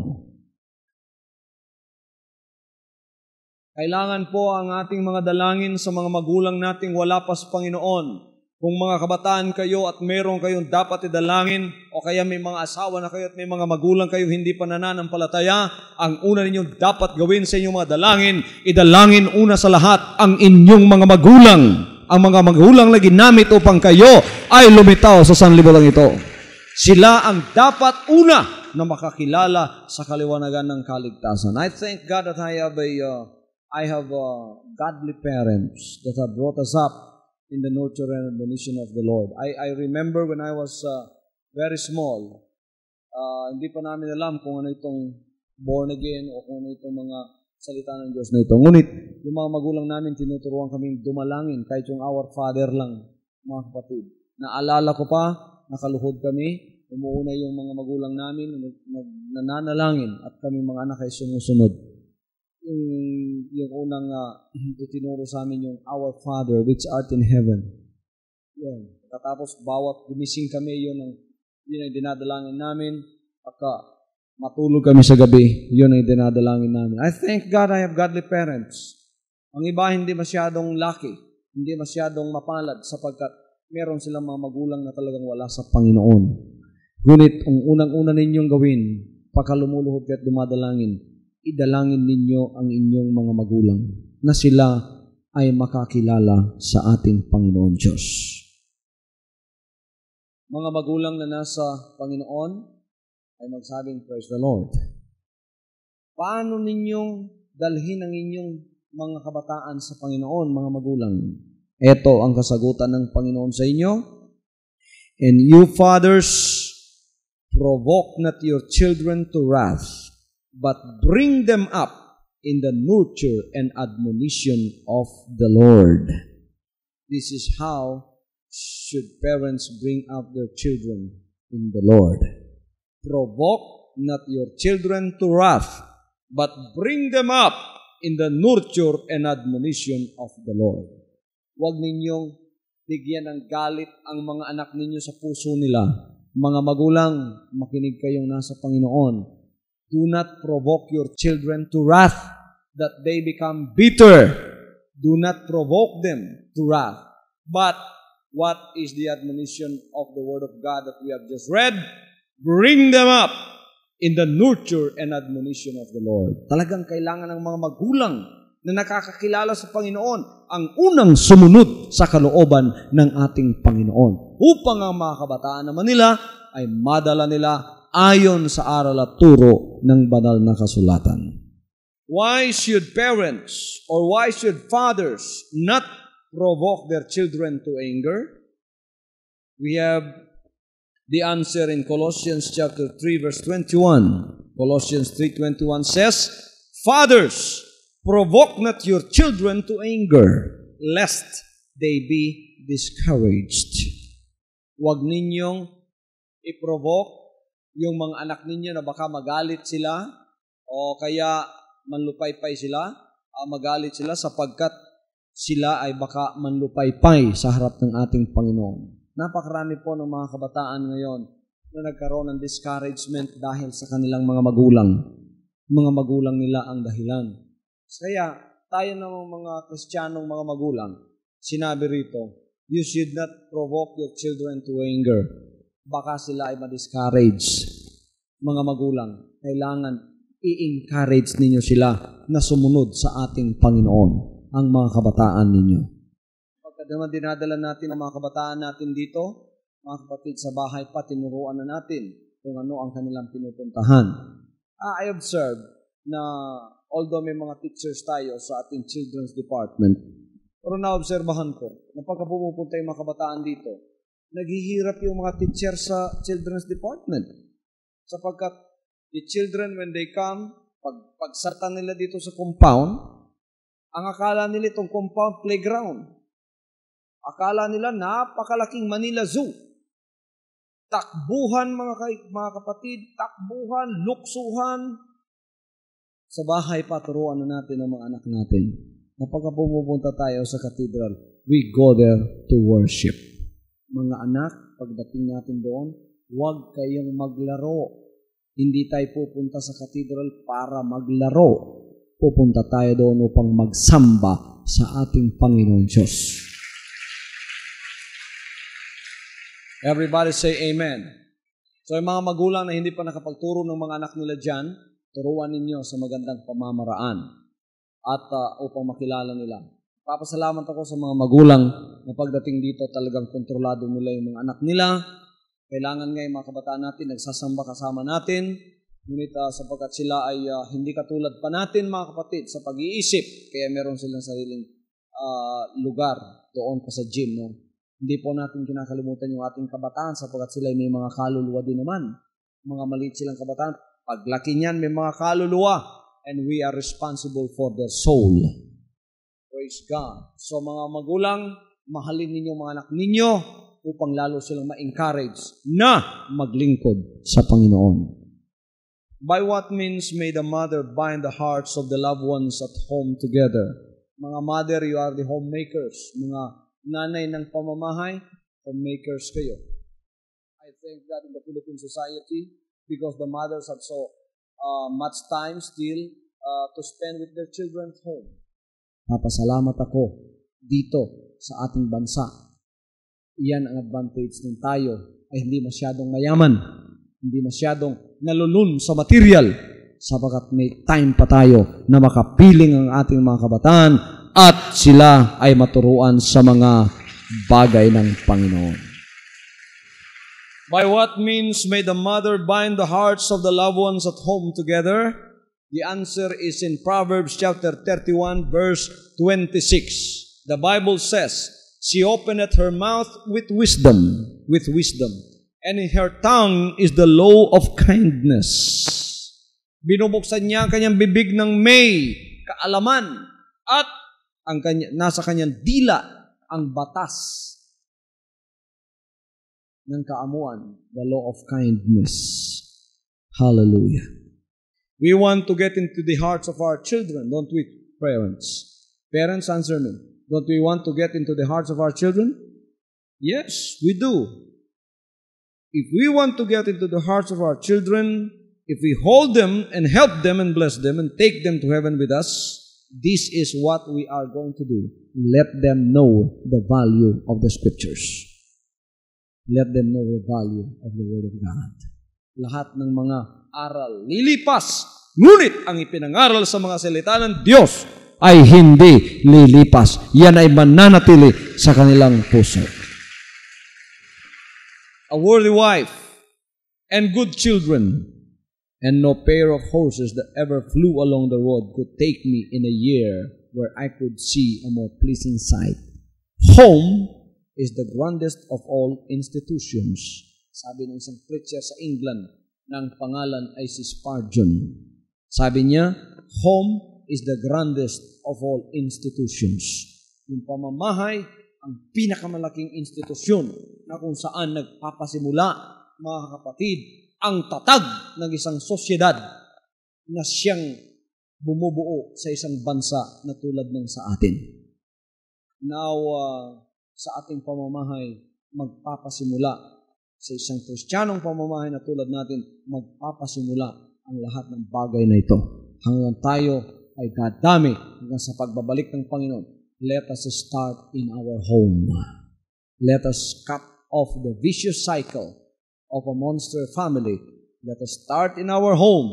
Kailangan po ang ating mga dalangin sa mga magulang nating wala pa sa Panginoon. Kung mga kabataan kayo at meron kayong dapat idalangin o kaya may mga asawa na kayo at may mga magulang kayong hindi pa nananampalataya, ang una ninyong dapat gawin sa inyong mga dalangin, idalangin una sa lahat ang inyong mga magulang. Ang mga magulang na ginamit upang kayo ay lumitaw sa sanlibutan ito. Sila ang dapat una na makakilala sa kaliwanagan ng kaligtasan. I thank God that I have godly parents that have brought us up in the nurture and admonition of the Lord. I remember when I was very small, hindi pa namin alam kung ano itong born again o kung ano itong mga salita ng Diyos na ito. Ngunit, yung mga magulang namin, tinuturuan kaming dumalangin, kahit yung Our Father lang, mga kapatid. Naalala ko pa, nakaluhod kami, umuuna yung mga magulang namin, nananalangin, at kami mga anak ay sumusunod. Yung unang itinuro sa amin yung Our Father which art in heaven. Yan. Katapos bawat gumising kami, yun ang dinadalangin namin. Pagka matulog kami sa gabi, yun ang dinadalangin namin. I thank God I have godly parents. Ang iba hindi masyadong lucky, hindi masyadong mapalad sapagkat meron silang mga magulang na talagang wala sa Panginoon. Ngunit ang unang-una ninyong gawin, pagka lumuluhod kayo at dumadalangin, idalangin ninyo ang inyong mga magulang na sila ay makakilala sa ating Panginoon Diyos. Mga magulang na nasa Panginoon ay magsabing, praise the Lord. Paano ninyong dalhin ang inyong mga kabataan sa Panginoon, mga magulang? Ito ang kasagutan ng Panginoon sa inyo. And you fathers, provoke not your children to wrath, but bring them up in the nurture and admonition of the Lord. This is how should parents bring up their children in the Lord. Provoke not your children to wrath, but bring them up in the nurture and admonition of the Lord. Huwag ninyong bigyan ng galit ang mga anak ninyo sa puso nila. Mga magulang, makinig kayong nasa Panginoon. Do not provoke your children to wrath, that they become bitter. Do not provoke them to wrath. But what is the admonition of the Word of God that we have just read? Bring them up in the nurture and admonition of the Lord. Talagang kailangan ng mga magulang na nakakakilala sa Panginoon ang unang sumunod sa kalooban ng ating Panginoon upang ang mga kabataan naman nila ay madala nila ayon sa aral at turo ng banal na kasulatan. Why should parents or why should fathers not provoke their children to anger? We have the answer in Colossians chapter 3 verse 21. Colossians 3:21 says, Fathers, provoke not your children to anger, lest they be discouraged. Huwag ninyong i-provoke yung mga anak ninyo na baka magalit sila o kaya manlupaypay sila, magalit sila sapagkat sila ay baka manlupaypay sa harap ng ating Panginoon. Napakarami po ng mga kabataan ngayon na nagkaroon ng discouragement dahil sa kanilang mga magulang. Mga magulang nila ang dahilan. Kaya tayo namang mga Kristiyanong mga magulang, sinabi rito, you should not provoke your children to anger. Baka sila ay ma-discourage. Mga magulang, kailangan i-encourage ninyo sila na sumunod sa ating Panginoon, ang mga kabataan ninyo. Pagka naman dinadala natin ang mga kabataan natin dito, mga kapatid sa bahay pa, tinuruan na natin kung ano ang kanilang pinupuntahan. I observe na although may mga teachers tayo sa ating children's department, pero naobserbahan ko na pagka pumupunta yung mga kabataan dito, naghihirap yung mga teacher sa children's department. Sapagkat the children, when they come, pagsartan nila dito sa compound, ang akala nila itong compound playground. Akala nila napakalaking Manila Zoo. Takbuhan mga kapatid, takbuhan, luksuhan. Sa bahay paturuan na natin ang mga anak natin. Kapag pumupunta tayo sa cathedral, we go there to worship. Mga anak, pagdating natin doon, huwag kayong maglaro. Hindi tayo pupunta sa cathedral para maglaro. Pupunta tayo doon upang magsamba sa ating Panginoon Diyos. Everybody say amen. So yung mga magulang na hindi pa nakapagturo ng mga anak nila dyan, turuan ninyo sa magandang pamamaraan at upang makilala nila. Papasalamat ako sa mga magulang na pagdating dito talagang kontrolado nila yung mga anak nila. Kailangan nga yung mga kabataan natin, nagsasamba kasama natin. Ngunit sapagkat sila ay hindi katulad pa natin mga kapatid sa pag-iisip, kaya meron silang sariling lugar doon pa sa gym. No? Hindi po natin kinakalimutan yung ating kabataan sapagkat sila may mga kaluluwa din naman. Mga maliit silang kabataan. Paglaki niyan, may mga kaluluwa and we are responsible for their soul. Praise God. So mga magulang, mahalin ninyo mga anak ninyo upang lalo silang ma-encourage na maglingkod sa Panginoon. By what means may the mother bind the hearts of the loved ones at home together? Mga mother, you are the homemakers. Mga nanay ng pamamahay, homemakers kayo. I think that in the Philippine society, because the mothers have so much time still to spend with their children at home. Papasalamat ako dito sa ating bansa. Iyan ang advantage ng tayo ay hindi masyadong mayaman, hindi masyadong nalulun sa material, sapagkat may time pa tayo na makapiling ang ating mga kabataan at sila ay maturuan sa mga bagay ng Panginoon. By what means may the mother bind the hearts of the loved ones at home together? The answer is in Proverbs chapter 31 verse 26. The Bible says, she openeth her mouth with wisdom, and in her tongue is the law of kindness. Binubuksan niya ang kanyang bibig ng may kaalaman at nasa kanyang dila ang batas ng kaamuan, the law of kindness. Hallelujah. We want to get into the hearts of our children, don't we, parents? Parents, answer me. Don't we want to get into the hearts of our children? Yes, we do. If we want to get into the hearts of our children, if we hold them and help them and bless them and take them to heaven with us, this is what we are going to do. Let them know the value of the Scriptures. Let them know the value of the Word of God. Lahat ng mga aral lilipas, ngunit ang ipinangaral sa mga salita ng Diyos ay hindi lilipas. Yan ay mananatili sa kanilang puso. A worthy wife and good children, and no pair of horses that ever flew along the road could take me in a year where I could see a more pleasing sight. Home is the grandest of all institutions. Sabi ng isang preacher sa England, ng pangalan ay si Spurgeon. Sabi niya, home is the grandest of all institutions. Yung pamamahay, ang pinakamalaking institusyon na kung saan nagpapasimula, mga kapatid, ang tatag ng isang sosyedad na siyang bumubuo sa isang bansa na tulad ng sa atin. Now, sa ating pamamahay, magpapasimula sa isang Kristiyanong pamamahay na tulad natin, magpapasimula ang lahat ng bagay na ito. Hanggang tayo ay dadami hanggang sa pagbabalik ng Panginoon. Let us start in our home. Let us cut off the vicious cycle of a monster family. Let us start in our home,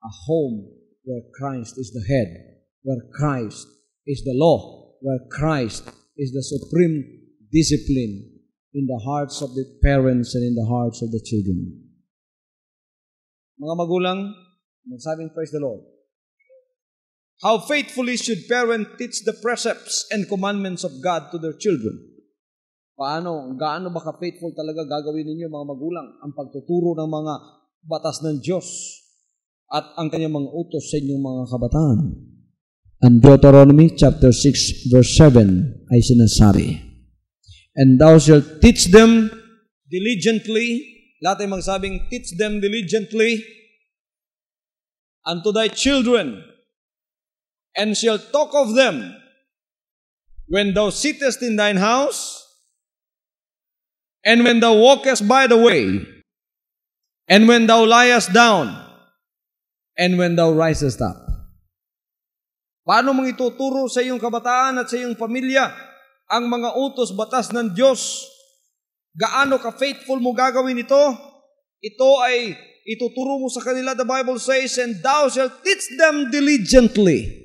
a home where Christ is the head, where Christ is the law, where Christ is the supreme discipline in the hearts of the parents and in the hearts of the children. Mga magulang, magsabing praise the Lord. How faithfully should parents teach the precepts and commandments of God to their children? Gaano ba ka-faithful talaga gagawin ninyo mga magulang ang pagtuturo ng mga batas ng Diyos at ang kanyang mga utos sa inyong mga kabataan? And Deuteronomy chapter 6 verse 7 ay sinasabi, and thou shalt teach them diligently, lahat ay magsabing teach them diligently unto thy children, and shalt talk of them when thou sittest in thine house, and when thou walkest by the way, and when thou liest down, and when thou risest up. Paano mong ituturo sa iyong kabataan at sa iyong pamilya ang mga utos, batas ng Diyos? Gaano ka-faithful mo gagawin ito? Ito ay ituturo mo sa kanila, the Bible says, and thou shalt teach them diligently.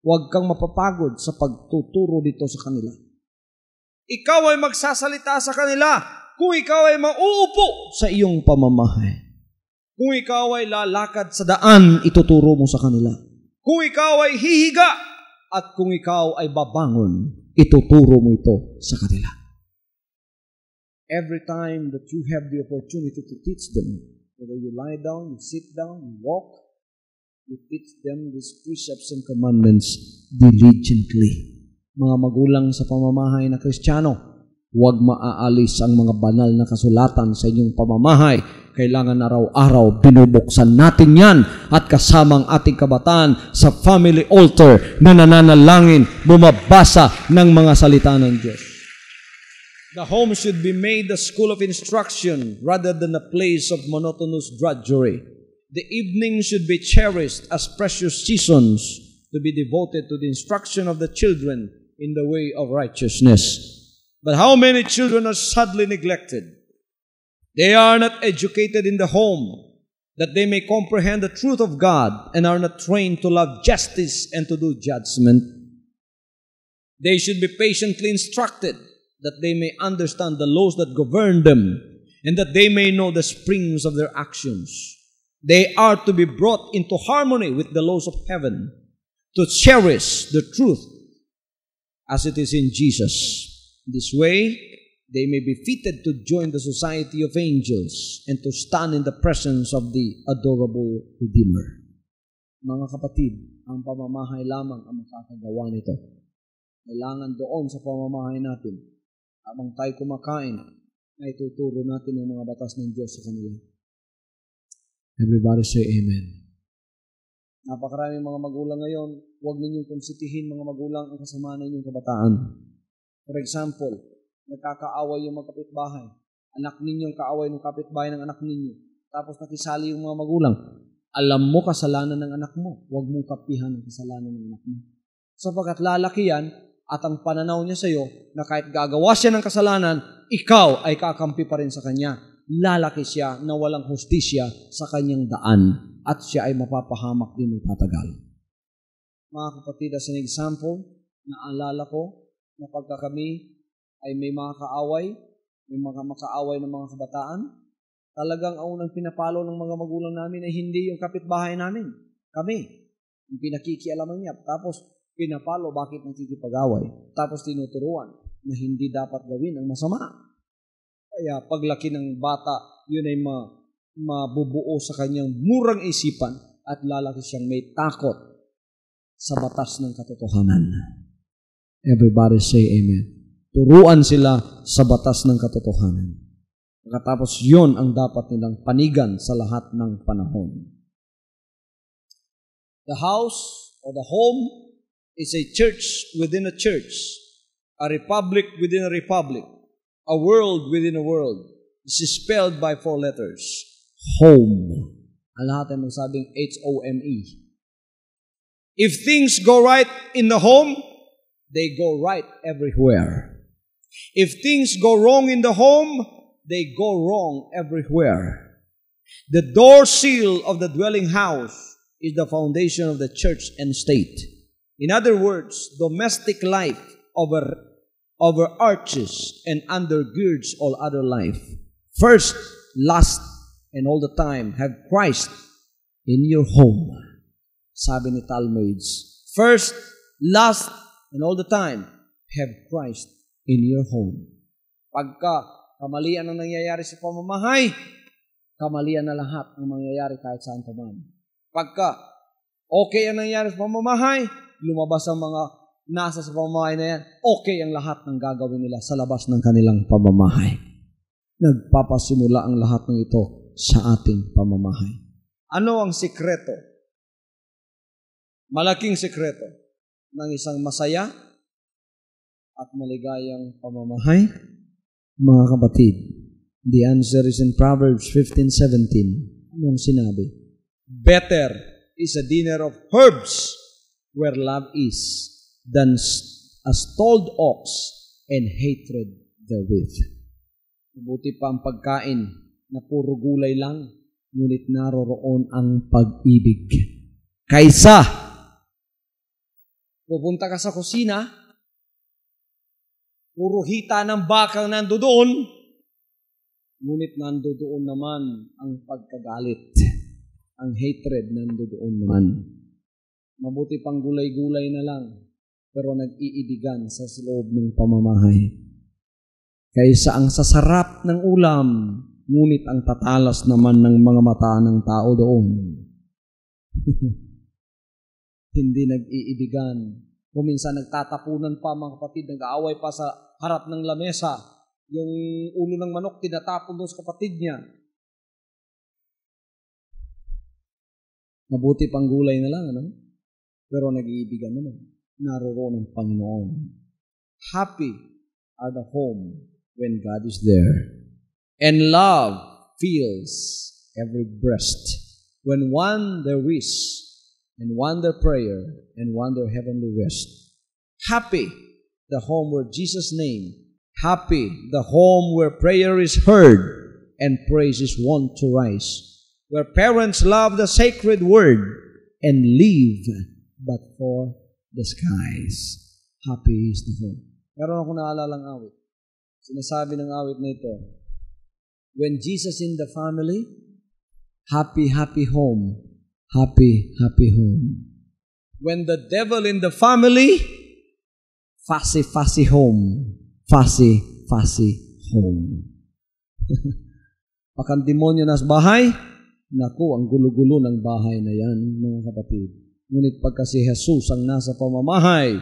Huwag kang mapapagod sa pagtuturo dito sa kanila. Ikaw ay magsasalita sa kanila kung ikaw ay mauupo sa iyong pamamahay. Kung ikaw ay lalakad sa daan, ituturo mo sa kanila. Kung ikaw ay hihiga at kung ikaw ay babangon, ituturo mo ito sa kanila. Every time that you have the opportunity to teach them, whether you lie down, you sit down, you walk, you teach them these precepts and commandments diligently. Mga magulang sa pamamahay na Kristiyano, huwag maaalis ang mga banal na kasulatan sa inyong pamamahay. Kailangan araw-araw binubuksan natin yan at kasamang ating kabataan sa family altar na nananalangin, bumabasa ng mga salita ng Diyos. The home should be made a school of instruction rather than a place of monotonous drudgery. The evening should be cherished as precious seasons to be devoted to the instruction of the children in the way of righteousness. But how many children are sadly neglected? They are not educated in the home, that they may comprehend the truth of God and are not trained to love justice and to do judgment. They should be patiently instructed, that they may understand the laws that govern them and that they may know the springs of their actions. They are to be brought into harmony with the laws of heaven, to cherish the truth as it is in Jesus. This way, they may be fitted to join the society of angels and to stand in the presence of the adorable Redeemer. Mga kapatid, ang pamamahay lamang ang makakagawa nito. Kailangan doon sa pamamahay natin, habang tayo kumakain, na ituturo natin ang mga batas ng Diyos sa kanila. Everybody say Amen. Napakaraming mga magulang ngayon, huwag ninyong konsitihin mga magulang ang kasamaan ng inyong kabataan. For example, nagkakaaway yung mga kapitbahay. Anak ninyong kaaway ng kapitbahay ng anak ninyo. Tapos nakisali yung mga magulang. Alam mo kasalanan ng anak mo. Huwag mong kapihan ang kasalanan ng anak mo. Sapagkat lalaki yan at ang pananaw niya sa iyo na kahit gagawa siya ng kasalanan, ikaw ay kakampi pa rin sa kanya. Lalaki siya na walang hustisya sa kanyang daan at siya ay mapapahamak din ng tatagal. Mga kapatid, as an example, naalala ko na pagka kami ay may mga kaaway, may mga makaaway ng mga kabataan, talagang ang unang pinapalo ng mga magulang namin ay hindi yung kapitbahay namin. Kami, yung pinakikialaman niya. Tapos, pinapalo bakit nakikipag-away. Tapos, tinuturuan na hindi dapat gawin ang masama. Kaya, paglaki ng bata, yun ay mabubuo sa kanyang murang isipan at lalaki siyang may takot sa batas ng katotohanan. Everybody say amen. Turuan sila sa batas ng katotohanan. Pagkatapos yun ang dapat nilang panigan sa lahat ng panahon. The house or the home is a church within a church, a republic within a republic, a world within a world. This is spelled by 4 letters. Home. Ang lahat ay magsabing H-O-M-E. If things go right in the home, they go right everywhere. If things go wrong in the home, they go wrong everywhere. The door seal of the dwelling house is the foundation of the church and state. In other words, domestic life overarches and undergirds all other life. First, last, and all the time, have Christ in your home. Sabi ni Talmage, first, last, and all the time, have Christ in your home. Pagka kamalian ang nangyayari sa pamamahay, kamalian na lahat ang mangyayari kahit saan pa man. Pagka okay ang nangyayari sa pamamahay, lumabas ang mga nasa sa pamamahay na yan, okay ang lahat ng gagawin nila sa labas ng kanilang pamamahay. Nagpapasimula ang lahat ng ito sa ating pamamahay. Ano ang sikreto? Malaking sikreto ng isang masaya at maligayang pamamahay? Mga kapatid, the answer is in Proverbs 15:17. Ano ang sinabi? Better is a dinner of herbs where love is than a stalled ox and hatred therewith. Mabuti pa ang pagkain na puro gulay lang, ngunit naroroon ang pag-ibig. Kaysa, pupunta ka sa kusina, puro hita ng bakang nandoon, ngunit nandoon naman ang pagkagalit. Ang hatred nandoon naman. Mabuti pang gulay-gulay na lang, pero nag-iibigan sa loob ng pamamahay. Kaysa ang sasarap ng ulam, ngunit ang tatalas naman ng mga mata ng tao doon. Hindi nag-iibigan. Kung minsan nagtatapunan pa mga kapatid, nag-aaway pa sa harap ng lamesa. Yung ulo ng manok, tinatapon doon sa kapatid niya. Mabuti pang gulay na lang, ano? Pero nag-iibigan naman. Naroroon ang Panginoon. Happy are the home when God is there. And love fills every breast. When one there is, and one their prayer, and one their heavenly rest. Happy the home where Jesus' name, happy the home where prayer is heard, and praise is wont to rise. Where parents love the sacred word, and live but for the skies. Happy is the home. Meron akong naalalang awit. Sinasabi ng awit na ito, when Jesus in the family, happy, happy home. Happy, happy home. When the devil in the family, fussy, fussy home. Fussy, fussy home. Pakang demonyo na sa bahay, naku, ang gulo-gulo ng bahay na yan, mga kapatid. Ngunit pagka si Jesus ang nasa pamamahay,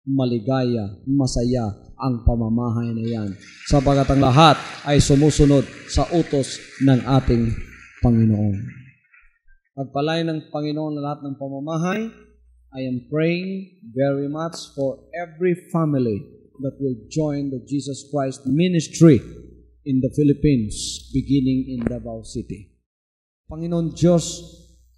maligaya, masaya ang pamamahay na yan. Sapagat ang lahat ay sumusunod sa utos ng ating Panginoon. Pagpalain ng Panginoon na lahat ng pamamahay, I am praying very much for every family that will join the Jesus Christ ministry in the Philippines, beginning in Davao City. Panginoon Diyos,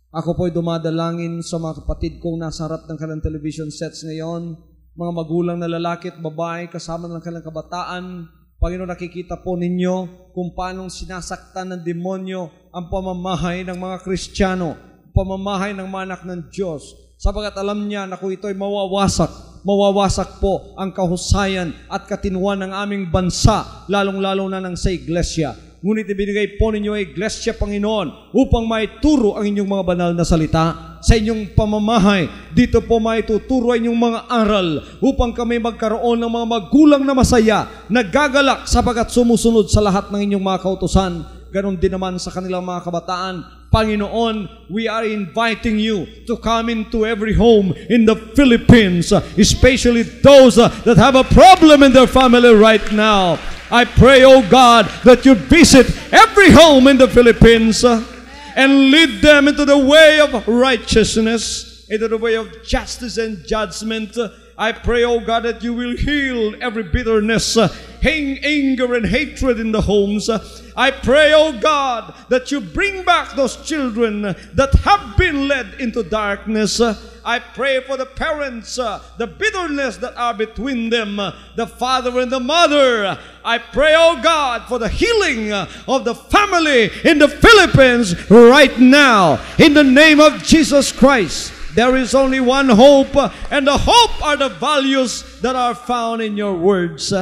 ako po'y dumadalangin sa mga kapatid kong nasa harap ng kanilang television sets ngayon, mga magulang na lalaki at babae kasama ng kanilang kabataan. Panginoon, nakikita po ninyo kung paano sinasaktan ng demonyo ang pamamahay ng mga Kristiyano, pamamahay ng mga anak ng Diyos. Sapagat alam niya na kung ito'y mawawasak po ang kahusayan at katinuan ng aming bansa, lalong-lalo na ng sa iglesia. Ngunit ibinigay po ninyo ay iglesia, Panginoon, upang maituro ang inyong mga banal na salita sa inyong pamamahay. Dito po maituturo ang inyong mga aral upang kami magkaroon ng mga magulang na masaya, nagagalak sapagat sumusunod sa lahat ng inyong mga kautusan. Ganon din naman sa kanilang mga kabataan. Panginoon, we are inviting you to come into every home in the Philippines, especially those that have a problem in their family right now. I pray, oh God, that you visit every home in the Philippines and lead them into the way of righteousness, into the way of justice and judgment. I pray, oh God, that you will heal every bitterness, anger and hatred in the homes. I pray, oh God, that you bring back those children that have been led into darkness. I pray for the parents, the bitterness that are between them, the father and the mother. I pray, oh God, for the healing of the family in the Philippines right now. In the name of Jesus Christ. There is only one hope, and the hope are the values that are found in your words.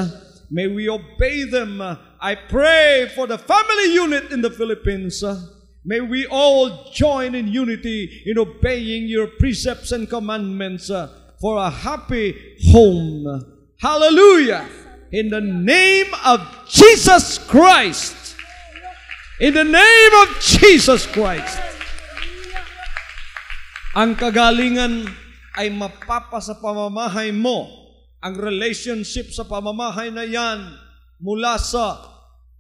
May we obey them. I pray for the family unit in the Philippines. May we all join in unity in obeying your precepts and commandments for a happy home. Hallelujah! In the name of Jesus Christ. In the name of Jesus Christ. Ang kagalingan ay mapapa sa pamamahay mo. Ang relationship sa pamamahay na yan mula sa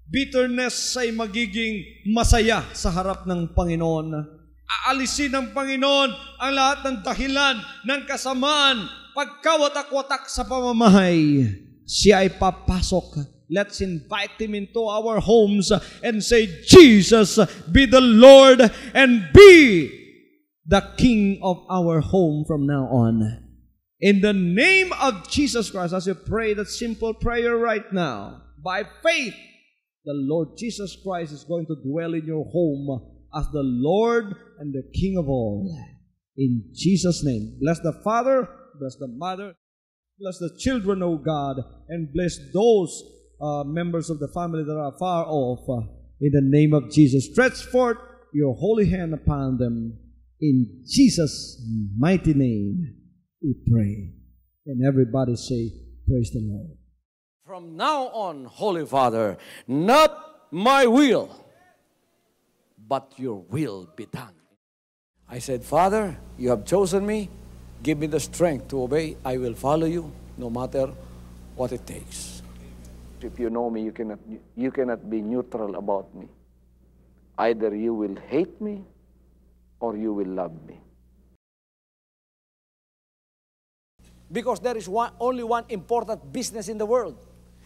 bitterness ay magiging masaya sa harap ng Panginoon. Aalisin ng Panginoon ang lahat ng dahilan ng kasamaan, pagkawatak-watak sa pamamahay. Siya ay papasok. Let's invite Him into our homes and say, Jesus, be the Lord and be the King of our home from now on. In the name of Jesus Christ, as you pray that simple prayer right now, by faith, the Lord Jesus Christ is going to dwell in your home as the Lord and the King of all. In Jesus' name, bless the Father, bless the Mother, bless the children, O God, and bless those members of the family that are far off. In the name of Jesus, stretch forth your holy hand upon them. In Jesus' mighty name, we pray. And everybody say, praise the Lord. From now on, Holy Father, not my will, but your will be done. I said, Father, you have chosen me. Give me the strength to obey. I will follow you no matter what it takes. If you know me, you cannot be neutral about me. Either you will hate me or you will love me. Because there is only one important business in the world.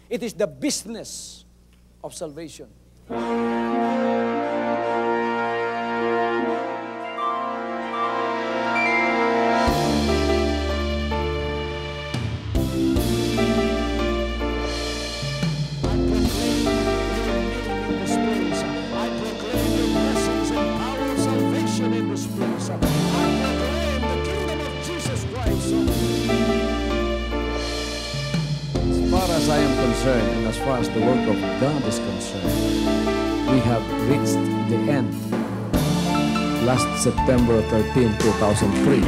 It is the business of salvation. I am concerned, and as far as the work of God is concerned, we have reached the end. Last September 13, 2003.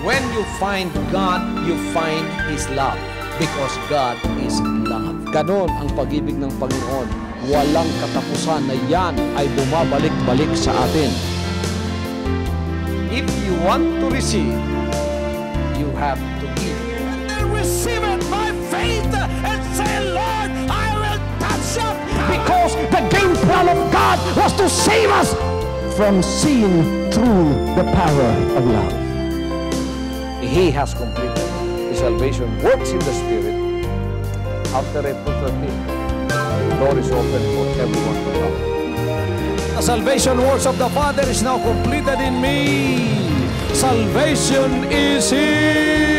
When you find God, you find His love, because God is love. Ganon ang pag-ibig ng Panginoon. Walang katapusan na yan ay bumabalik-balik sa atin. If you want to receive, you have to give. Receive it by faith and say, Lord, I will touch up. Because the game plan of God was to save us from sin through the power of love. He has completed. His salvation works in the Spirit. After April 13, the door is open for everyone to come. The salvation works of the Father is now completed in me. Salvation is here.